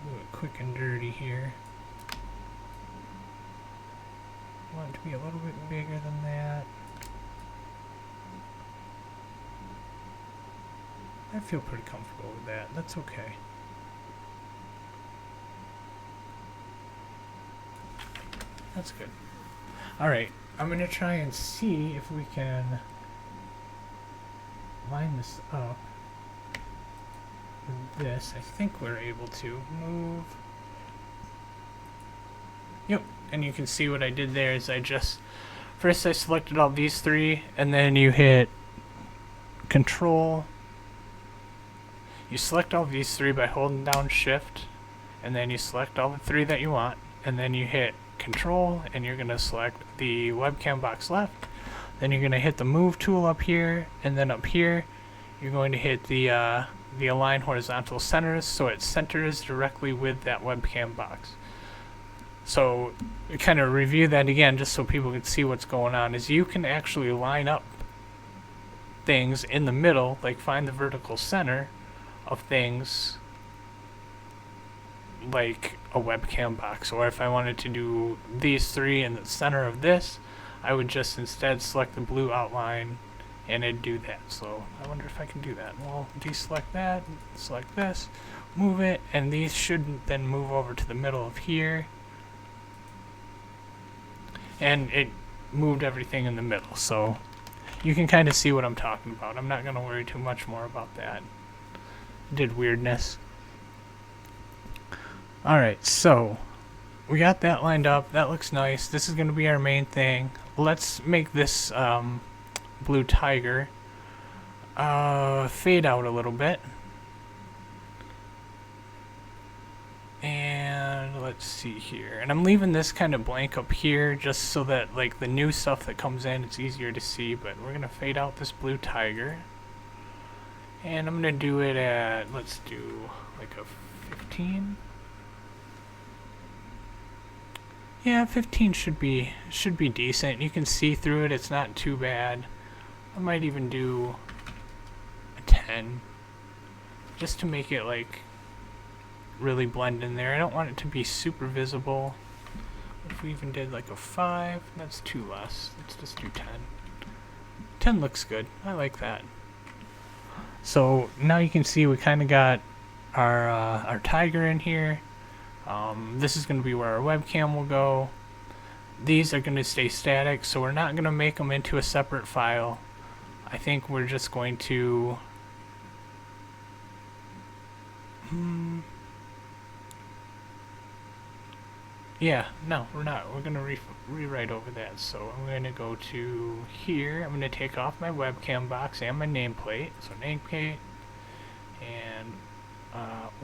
do it quick and dirty here. I want it to be a little bit bigger than that. I feel pretty comfortable with that. That's okay. That's good. Alright, I'm going to try and see if we can line this up with this. I think we're able to move. Yep, and you can see what I did there is first I selected all these three, and then you hit Control. You select all these three by holding down Shift, and then you select all the three that you want, and then you hit Control, and you're going to select the webcam box left. Then you're going to hit the Move tool up here, and then up here you're going to hit the Align Horizontal Centers, so it centers directly with that webcam box. So, kind of review that again, just so people can see what's going on, is you can actually line up things in the middle, like find the vertical center of things like a webcam box. Or if I wanted to do these three in the center of this, I would just instead select the blue outline and it'd do that. So I wonder if I can do that. Well, deselect that, select this, move it, and these should then move over to the middle of here. And it moved everything in the middle, so you can kind of see what I'm talking about. I'm not going to worry too much more about that. Did weirdness. Alright, so we got that lined up. That looks nice. This is going to be our main thing. Let's make this blue tiger fade out a little bit. And let's see here. And I'm leaving this kind of blank up here just so that like the new stuff that comes in, it's easier to see. But we're going to fade out this blue tiger. And I'm going to do it at, let's do like a 15. Yeah, 15 should be decent. You can see through it. It's not too bad. I might even do a 10 just to make it like really blend in there. I don't want it to be super visible. If we even did like a 5, that's too less. Let's just do 10. 10 looks good. I like that. So now you can see we kind of got our tiger in here. This is going to be where our webcam will go. These are going to stay static, so we're not going to make them into a separate file. I think we're just going to yeah, no, we're not. We're going to rewrite over that. So I'm going to go to here. I'm going to take off my webcam box and my nameplate. So nameplate and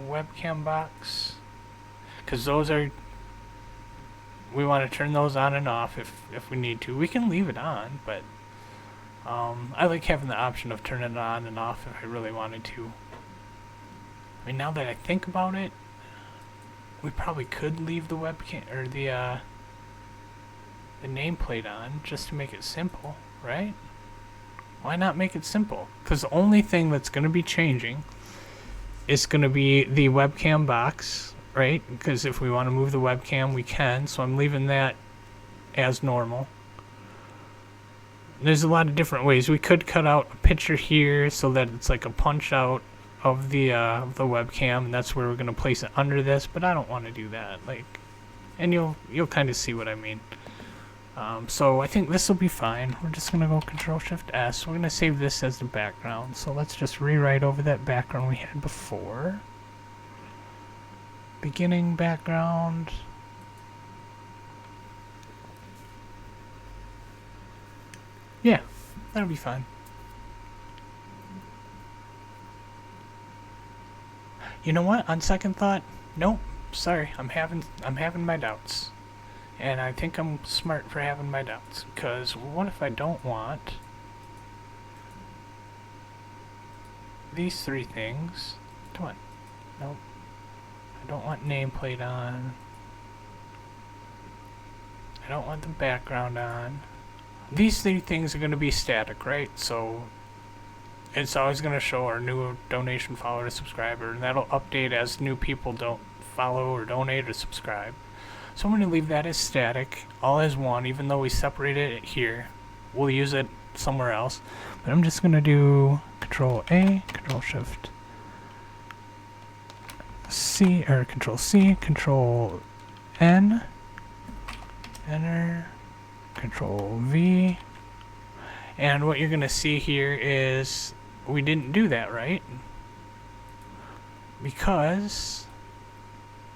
webcam box. Because those are, we want to turn those on and off if we need to. We can leave it on, but I like having the option of turning it on and off if I really wanted to. I mean, now that I think about it, we probably could leave the webcam or the nameplate on just to make it simple, right? Why not make it simple? Because the only thing that's going to be changing is going to be the webcam box, right? Because if we want to move the webcam, we can. So I'm leaving that as normal. There's a lot of different ways. We could cut out a picture here so that it's like a punch out of the webcam, and that's where we're going to place it under this, but I don't want to do that. Like, and you'll kind of see what I mean. So I think this will be fine. We're just going to go Control-Shift-S. We're going to save this as the background. So let's just rewrite over that background we had before. Beginning background. Yeah, that'll be fine. You know what? On second thought, nope. Sorry, I'm having my doubts. And I think I'm smart for having my doubts, because what if I don't want these three things? Come on. Nope. I don't want nameplate on. I don't want the background on. These three things are going to be static, right? So it's always going to show our new donation, follower, to subscriber, and that'll update as new people don't follow or donate or subscribe. So I'm going to leave that as static, all as one, even though we separated it here. We'll use it somewhere else. But I'm just going to do Control-A, Control-Shift-C, or Control-C, Control-N, Enter, Control-V. And what you're going to see here is we didn't do that, right? Because...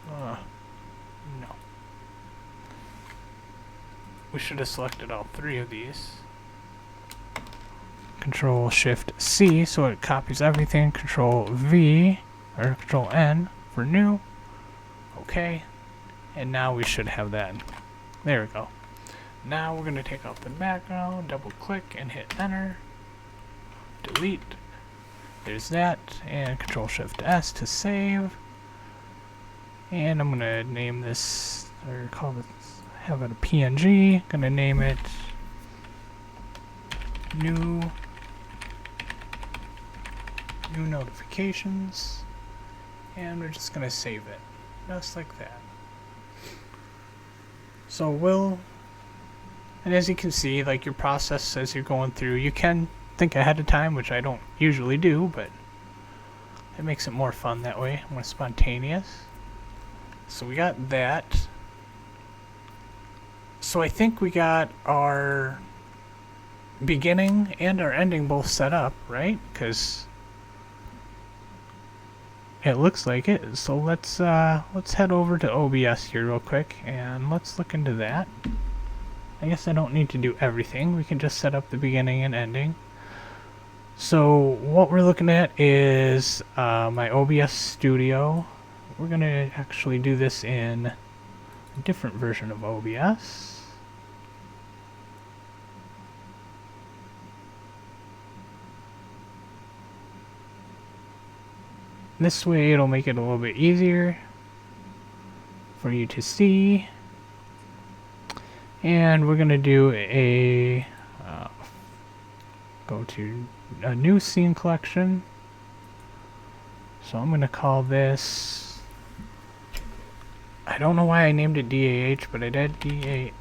no. We should have selected all three of these. Control-Shift-C, so it copies everything. Control-V, or Control-N for new. Okay. And now we should have that. There we go. Now we're going to take off the background, double click, and hit Enter. Delete. There's that. And Control-Shift-S to save. And I'm going to name this, or call this, have it a PNG. Gonna name it new notifications, and we're just gonna save it just like that. So and as you can see, like your process as you're going through, you can think ahead of time, which I don't usually do, but it makes it more fun that way, more spontaneous. So we got that. So I think we got our beginning and our ending both set up, right? Because it looks like it. So let's head over to OBS here real quick and let's look into that. I guess I don't need to do everything. We can just set up the beginning and ending. So what we're looking at is my OBS studio. We're gonna actually do this in a different version of OBS. This way it'll make it a little bit easier for you to see. And we're gonna do a go to a new scene collection. So I'm gonna call this, I don't know why I named it DAH, but I did DAH.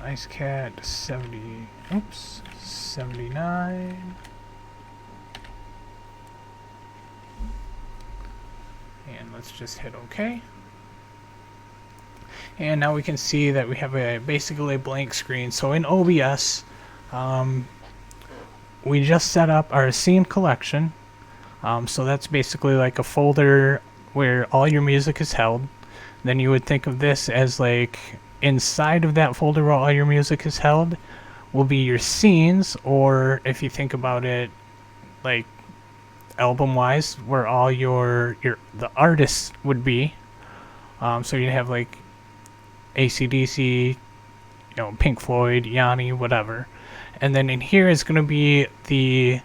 Ice Cat 79. And let's just hit OK. And now we can see that we have basically a blank screen. So in OBS, we just set up our scene collection. So that's basically like a folder where all your music is held. Then you would think of this as like inside of that folder where all your music is held will be your scenes, or if you think about it like album wise, where all the artists would be. So you have like AC/DC, Pink Floyd, Yanni, whatever. And then in here is going to be the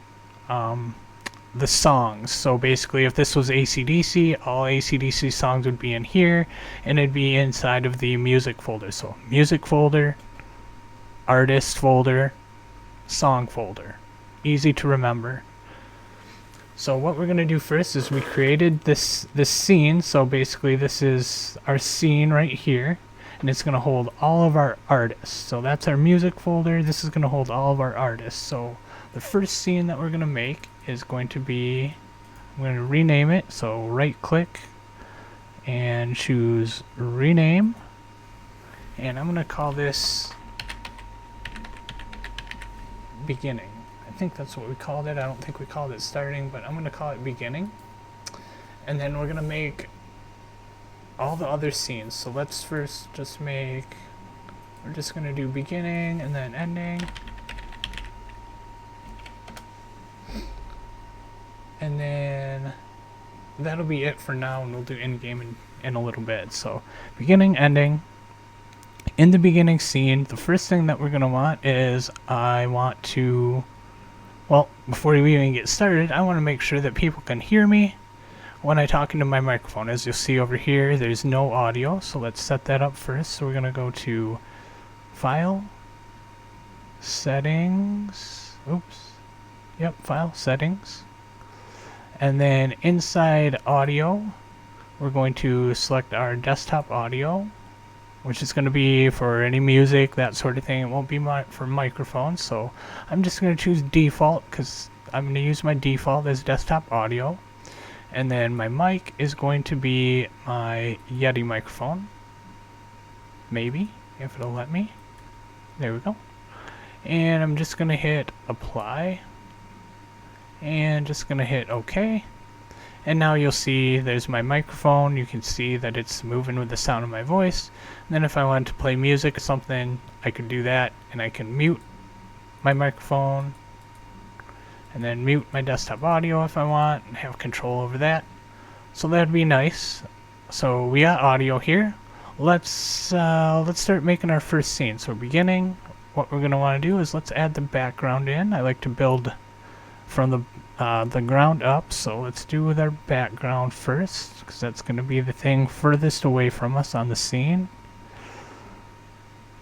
songs. So basically, if this was AC/DC, all AC/DC songs would be in here, and it'd be inside of the music folder. So music folder, artist folder, song folder. Easy to remember. So what we're gonna do first is we created this scene. So basically this is our scene right here, and it's gonna hold all of our artists. So that's our music folder. This is gonna hold all of our artists. So the first scene that we're gonna make is going to be, I'm gonna rename it. So right click and choose rename, and I'm gonna call this beginning. I think that's what we called it. I don't think we called it starting, but I'm gonna call it beginning. And then we're gonna make all the other scenes. So let's first just make, we're just gonna do beginning and then ending. And then that'll be it for now, and we'll do in-game in a little bit. So beginning, ending. In the beginning scene, the first thing that we're going to want is I want to, well, before we even get started, I want to make sure that people can hear me when I talk into my microphone. As you'll see over here, there's no audio, so let's set that up first. So we're going to go to File, Settings, File, Settings. And then inside audio, we're going to select our desktop audio, which is going to be for any music, that sort of thing. It won't be for microphones. So I'm just going to choose default because I'm going to use my default as desktop audio. And then my mic is going to be my Yeti microphone. Maybe, if it'll let me. There we go. And I'm just going to hit apply. And just gonna hit OK, and now you'll see there's my microphone. You can see that it's moving with the sound of my voice. And then if I wanted to play music or something, I could do that, and I can mute my microphone and then mute my desktop audio if I want and have control over that. So that'd be nice. So we got audio here. Let's start making our first scene. So beginning, what we're gonna want to do is let's add the background in. I like to build from the ground up, so let's do with our background first, because that's going to be the thing furthest away from us on the scene.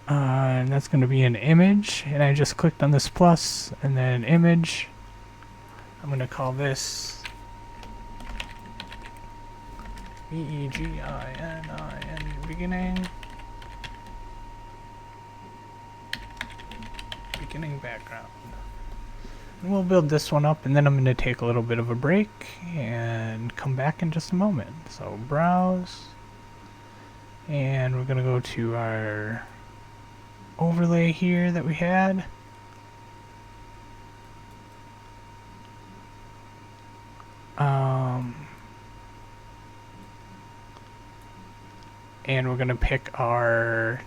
And that's going to be an image, and I just clicked on this plus, and then image. I'm going to call this beginning, beginning background. And we'll build this one up, and then I'm going to take a little bit of a break and come back in just a moment. So browse, and we're going to go to our overlay here that we had. And we're going to pick our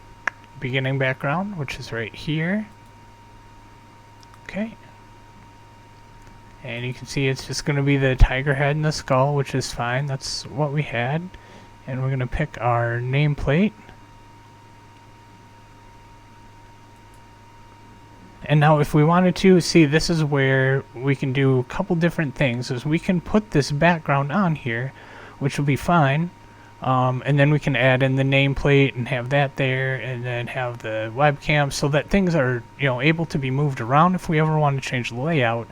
beginning background, which is right here. Okay. And you can see it's just going to be the tiger head and the skull, which is fine. That's what we had. And we're going to pick our nameplate. And now if we wanted to, see, this is where we can do a couple different things. Is we can put this background on here, which will be fine. And then we can add in the nameplate and have that there, and then have the webcam so that things are, able to be moved around if we ever want to change the layout.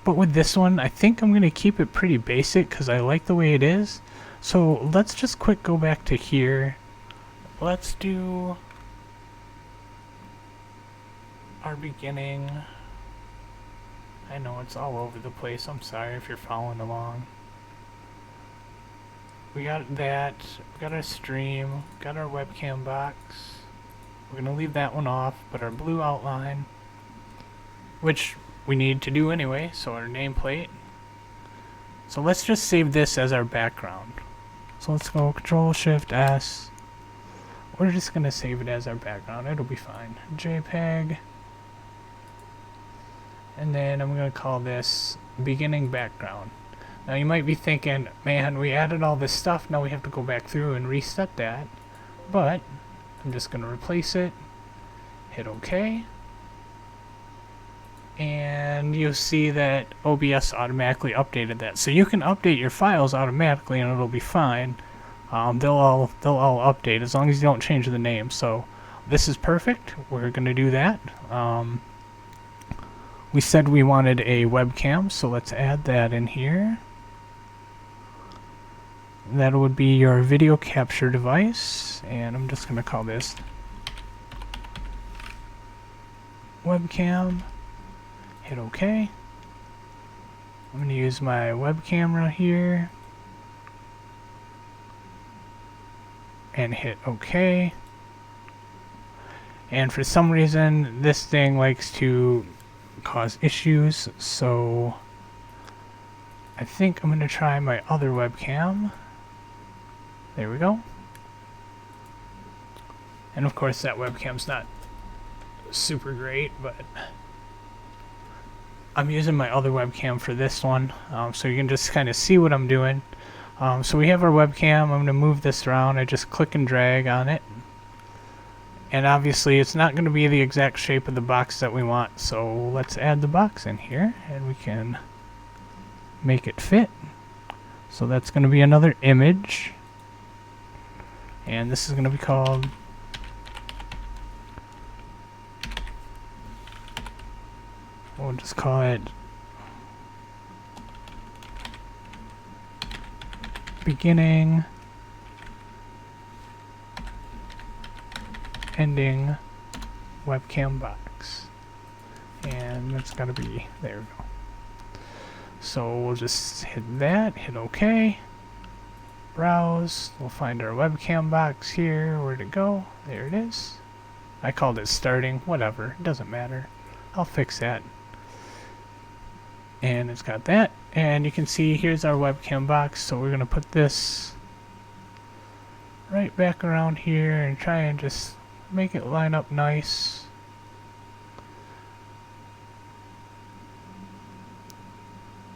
But with this one, I think I'm going to keep it pretty basic because I like the way it is. So let's just quick go back to here. Let's do our beginning. I know it's all over the place. I'm sorry if you're following along. We got that. We got our stream. Got our webcam box. We're going to leave that one off, but our blue outline, which we need to do anyway, so our nameplate. So let's just save this as our background. So let's go Control-Shift-S. We're just going to save it as our background. It'll be fine. JPEG. And then I'm going to call this beginning background. Now you might be thinking, man, we added all this stuff, now we have to go back through and reset that. But I'm just going to replace it, hit OK. And you'll see that OBS automatically updated that. So you can update your files automatically and it'll be fine. They'll all update as long as you don't change the name. So this is perfect. We're going to do that. we said we wanted a webcam, so let's add that in here. That would be your video capture device, and I'm just going to call this webcam. Hit OK. I'm going to use my web camera here and hit OK. And for some reason this thing likes to cause issues, so I think I'm going to try my other webcam. There we go. And of course that webcam's not super great, but I'm using my other webcam for this one, so you can just kind of see what I'm doing. So we have our webcam. I'm going to move this around. I just click and drag on it. And obviously it's not going to be the exact shape of the box that we want, so let's add the box in here and we can make it fit. So that's going to be another image. And this is going to be called we'll just call it beginning, ending webcam box. And that's got to be, there we go. So we'll just hit that, hit OK. Browse, we'll find our webcam box here. Where'd it go? There it is. I called it starting, whatever, it doesn't matter. I'll fix that. And it's got that, and you can see here's our webcam box, so we're going to put this right back around here and try and just make it line up nice.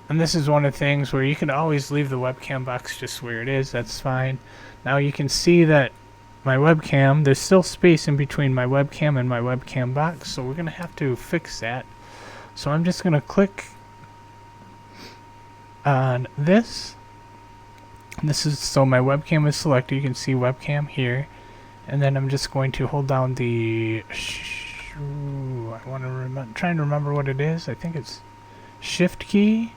And this is one of the things where you can always leave the webcam box just where it is, that's fine. Now you can see that my webcam, there's still space in between my webcam and my webcam box, so we're going to have to fix that. So I'm just going to click on this. This is, so my webcam is selected, you can see webcam here. And then I'm just going to hold down the, trying to remember what it is, I think it's Shift key.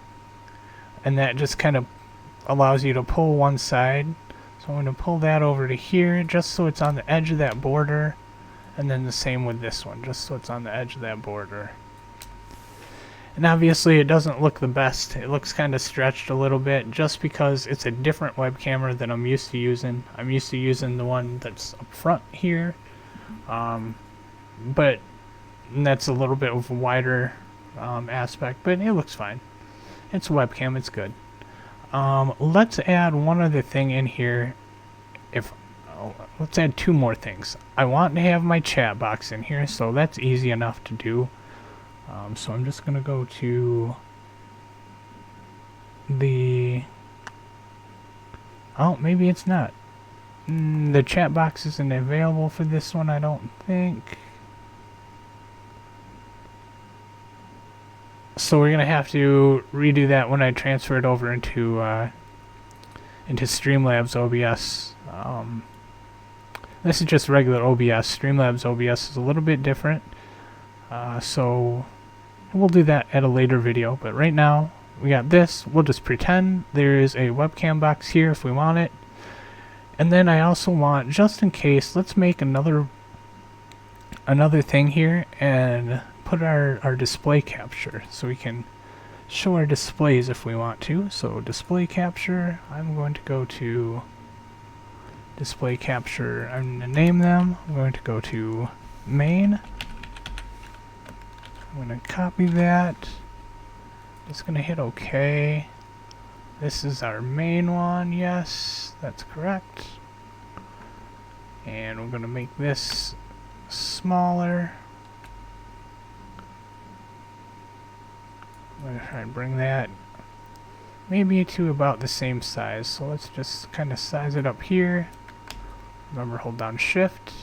And that just kind of allows you to pull one side. So I'm going to pull that over to here just so it's on the edge of that border, and then the same with this one, just so it's on the edge of that border. And obviously it doesn't look the best. It looks kind of stretched a little bit just because it's a different web camera than I'm used to using. I'm used to using the one that's up front here, but that's a little bit of a wider aspect, but it looks fine. It's a webcam, it's good. Let's add one other thing in here. Let's add two more things. I want to have my chat box in here, so that's easy enough to do. So I'm just going to go to the... Oh, maybe it's not. The chat box isn't available for this one, I don't think. So we're going to have to redo that when I transfer it over into Streamlabs OBS. This is just regular OBS. Streamlabs OBS is a little bit different. So we'll do that at a later video. But right now, we got this. We'll just pretend there is a webcam box here if we want it. And then I also want, just in case, let's make another thing here and put our display capture so we can show our displays if we want to. So display capture, I'm going to go to display capture, I'm going to name them. I'm going to go to main. I'm going to copy that. Just going to hit OK. This is our main one, yes, that's correct. And we're going to make this smaller. I'm going to try and bring that maybe to about the same size. So let's just kind of size it up here. Remember, hold down Shift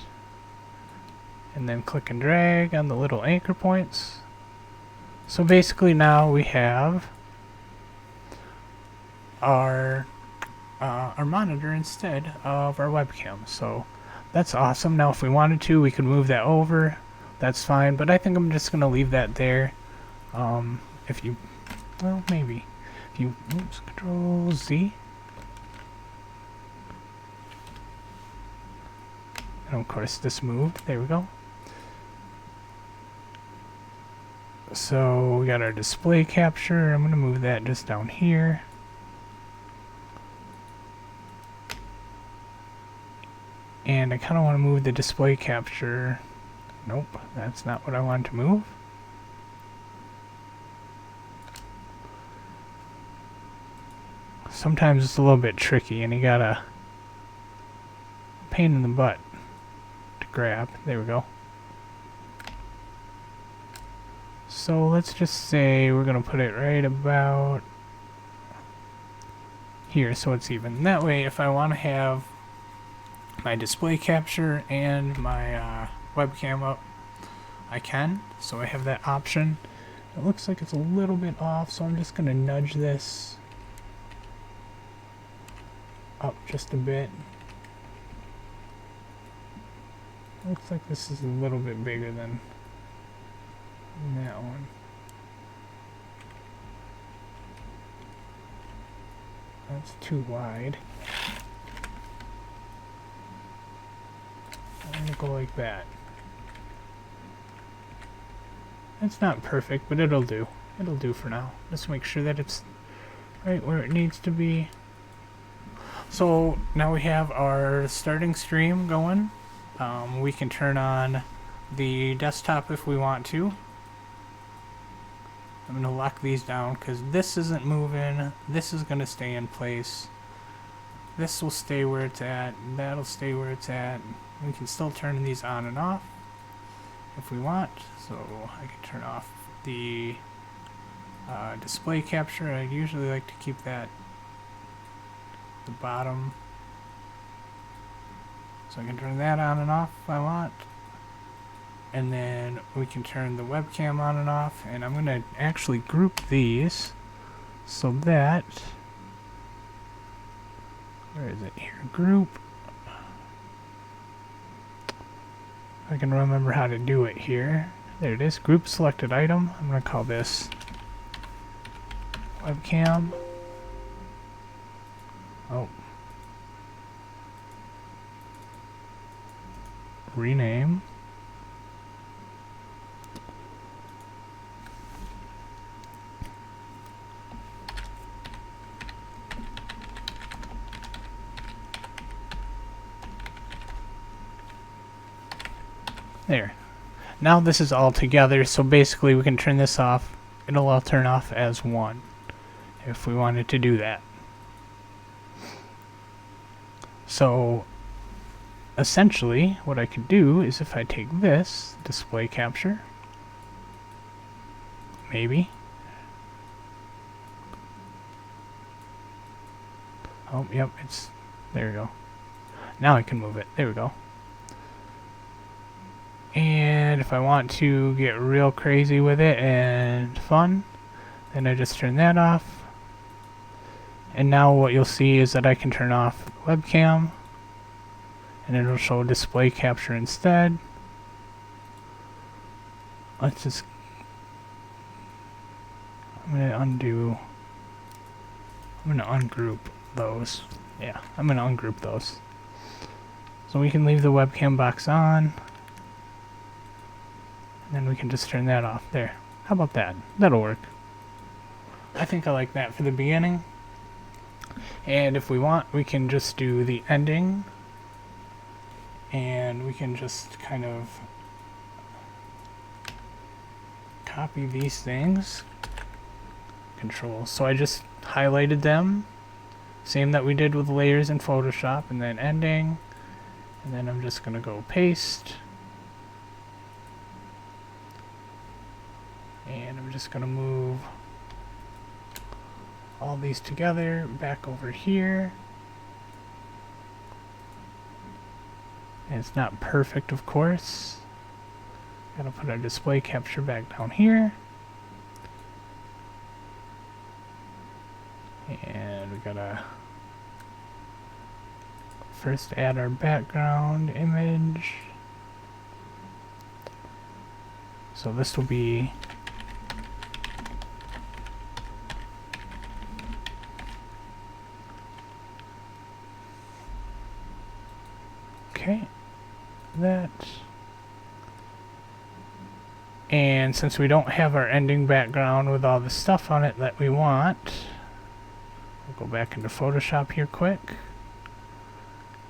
and then click and drag on the little anchor points. So basically now we have our monitor instead of our webcam. So that's awesome. Now if we wanted to, we could move that over. That's fine, but I think I'm just going to leave that there. If you, well, maybe. If you, oops, Control Z. And of course this moved, there we go. So we got our display capture. I'm gonna move that just down here. And I kind of want to move the display capture. Nope, that's not what I want to move. Sometimes it's a little bit tricky and you gotta pain in the butt to grab. There we go. So let's just say we're gonna put it right about here so it's even. That way if I want to have my display capture and my webcam up, I can. So I have that option. It looks like it's a little bit off, so I'm just gonna nudge this up just a bit. Looks like this is a little bit bigger than that one. That's too wide. I'm gonna go like that. It's not perfect, but it'll do. It'll do for now. Just make sure that it's right where it needs to be. So now we have our starting stream going. We can turn on the desktop if we want to. I'm going to lock these down because this isn't moving. This is going to stay in place. This will stay where it's at. That'll stay where it's at. We can still turn these on and off if we want. So I can turn off the display capture. I usually like to keep that the bottom, so I can turn that on and off if I want. And then we can turn the webcam on and off, and I'm going to actually group these so that, where is it here, group, I can remember how to do it here. There it is, group selected item. I'm going to call this webcam. Oh. Rename. There. Now this is all together, so basically we can turn this off. It'll all turn off as one if we wanted to do that. So essentially what I could do is if I take this display capture, maybe, oh yep, it's, there we go, now I can move it, there we go. And if I want to get real crazy with it and fun, then I just turn that off. And now what you'll see is that I can turn off webcam and it'll show display capture instead. Let's just, I'm going to undo, I'm going to ungroup those. Yeah, I'm going to ungroup those. So we can leave the webcam box on. And then we can just turn that off. There. How about that? That'll work. I think I like that for the beginning. And if we want, we can just do the ending. And we can just kind of copy these things. Control. So I just highlighted them. Same that we did with layers in Photoshop. And then ending. And then I'm just going to go paste. And I'm just going to move all these together back over here. And it's not perfect, of course. Gotta put our display capture back down here. And we gotta first add our background image. So this will be Okay, that. And since we don't have our ending background with all the stuff on it that we want, we'll go back into Photoshop here quick.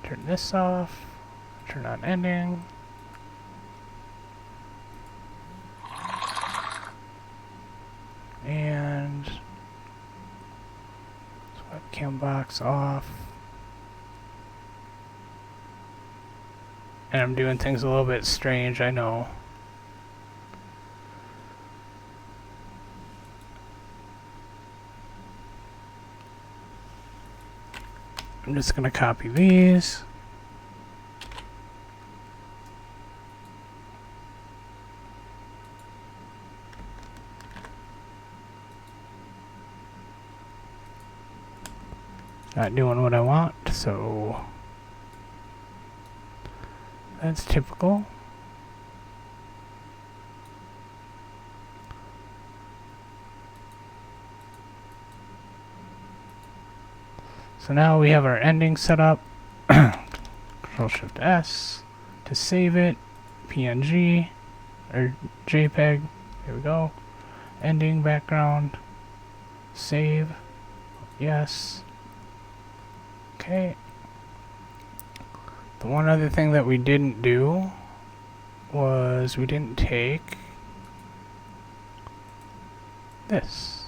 Turn this off. Turn on ending. And webcam box off. And I'm doing things a little bit strange, I know. I'm just going to copy these. Not doing what I want, so that's typical. So now we have our ending set up. Control-Shift-S to save it. PNG or JPEG. There we go. Ending background. Save. Yes. Okay. The one other thing that we didn't do was we didn't take this.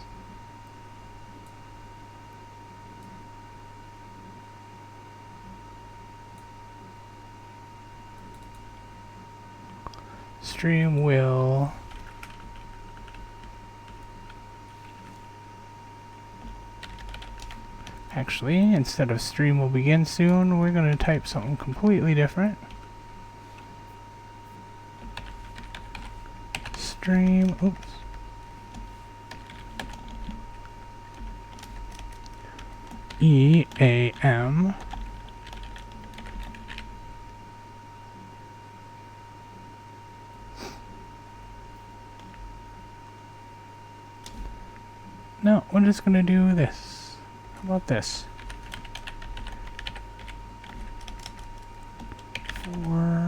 Stream will actually, instead of stream will begin soon, we're going to type something completely different. Stream, oops. EAM No, we're just gonna do this. How about this? 4.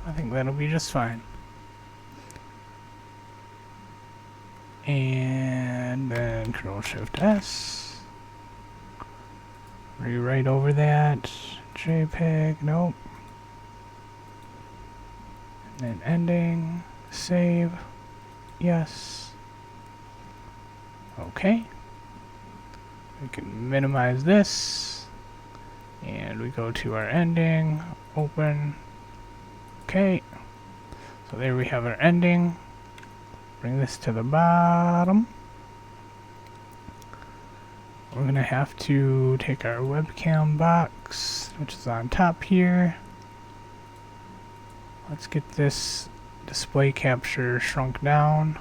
I think that'll be just fine. And then Control-Shift-S. Rewrite over that. JPEG, nope. And then ending, save. Yes. Okay. We can minimize this. And we go to our ending. Open. Okay. So there we have our ending. Bring this to the bottom. We're going to have to take our webcam box, which is on top here. Let's get this display capture shrunk down.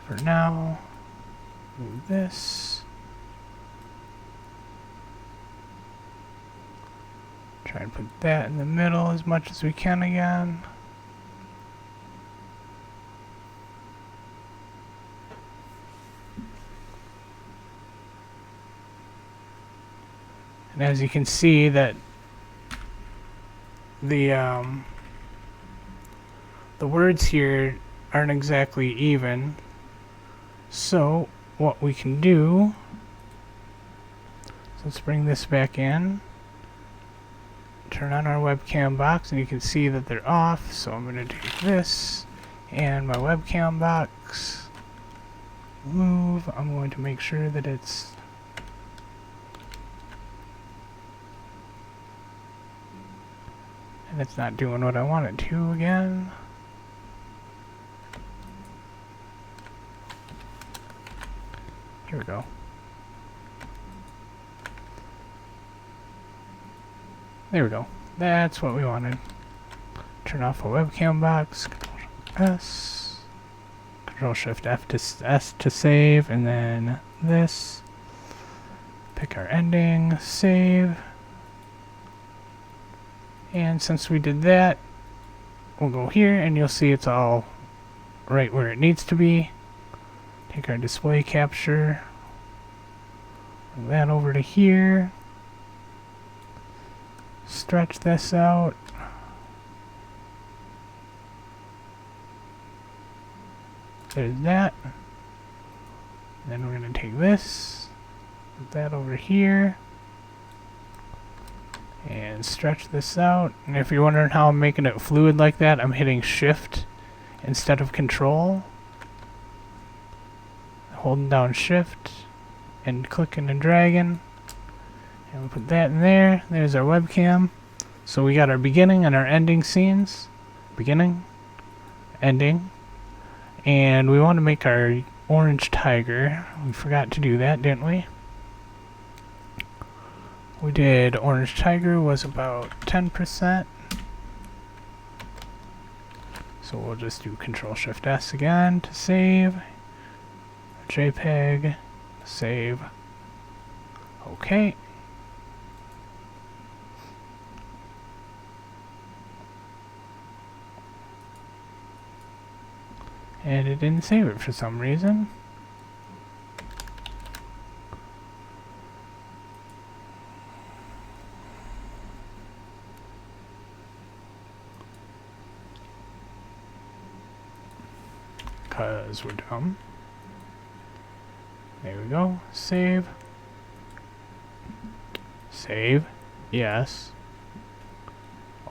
For now, move this. Try and put that in the middle as much as we can again. And as you can see that the words here aren't exactly even. So what we can do, so let's bring this back in. Turn on our webcam box and you can see that they're off. So I'm going to take this and my webcam box, move. I'm going to make sure that it's and it's not doing what I want it to again. Here we go. There we go. That's what we wanted. Turn off a webcam box. Control-S. Control-Shift-F to S to save, and then this. Pick our ending, save. And since we did that, we'll go here and you'll see it's all right where it needs to be. Take our display capture, bring that over to here, stretch this out, there's that. Then we're going to take this, put that over here, and stretch this out. And if you're wondering how I'm making it fluid like that, I'm hitting shift instead of control. Holding down shift and clicking and dragging. And we put that in there. There's our webcam. So we got our beginning and our ending scenes. Beginning, ending. And we want to make our orange tiger. We forgot to do that, didn't we? We did orange tiger was about 10%. So we'll just do Control Shift S again to save. JPEG, save. Okay. And it didn't save it for some reason. Because we're dumb. There we go. Save. Save. Yes.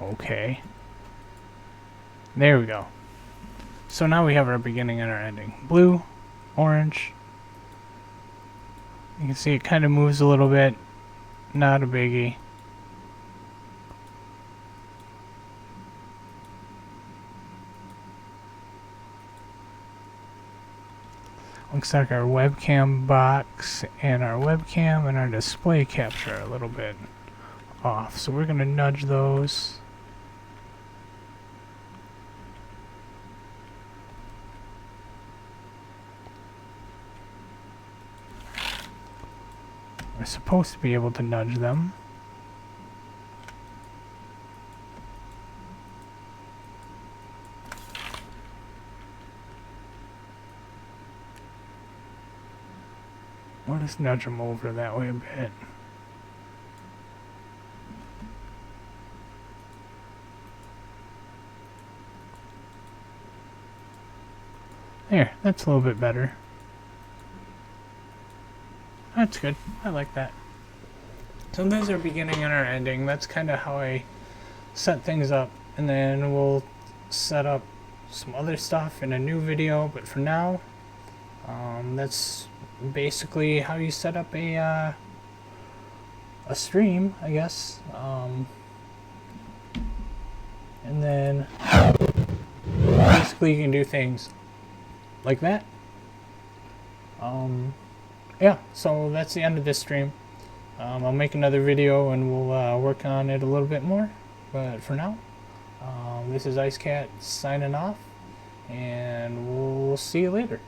Okay. There we go. So now we have our beginning and our ending. Blue, orange. You can see it kind of moves a little bit. Not a biggie. Looks like our webcam box and our webcam and our display capture are a little bit off. So we're going to nudge those. We're supposed to be able to nudge them. We'll just nudge them over that way a bit. There, that's a little bit better. That's good. I like that. So there's our beginning and our ending. That's kind of how I set things up. And then we'll set up some other stuff in a new video. But for now, that's basically how you set up a stream, I guess. And then basically you can do things like that. Yeah, so that's the end of this stream. I'll make another video and we'll work on it a little bit more. But for now, this is IceCat signing off, and we'll see you later.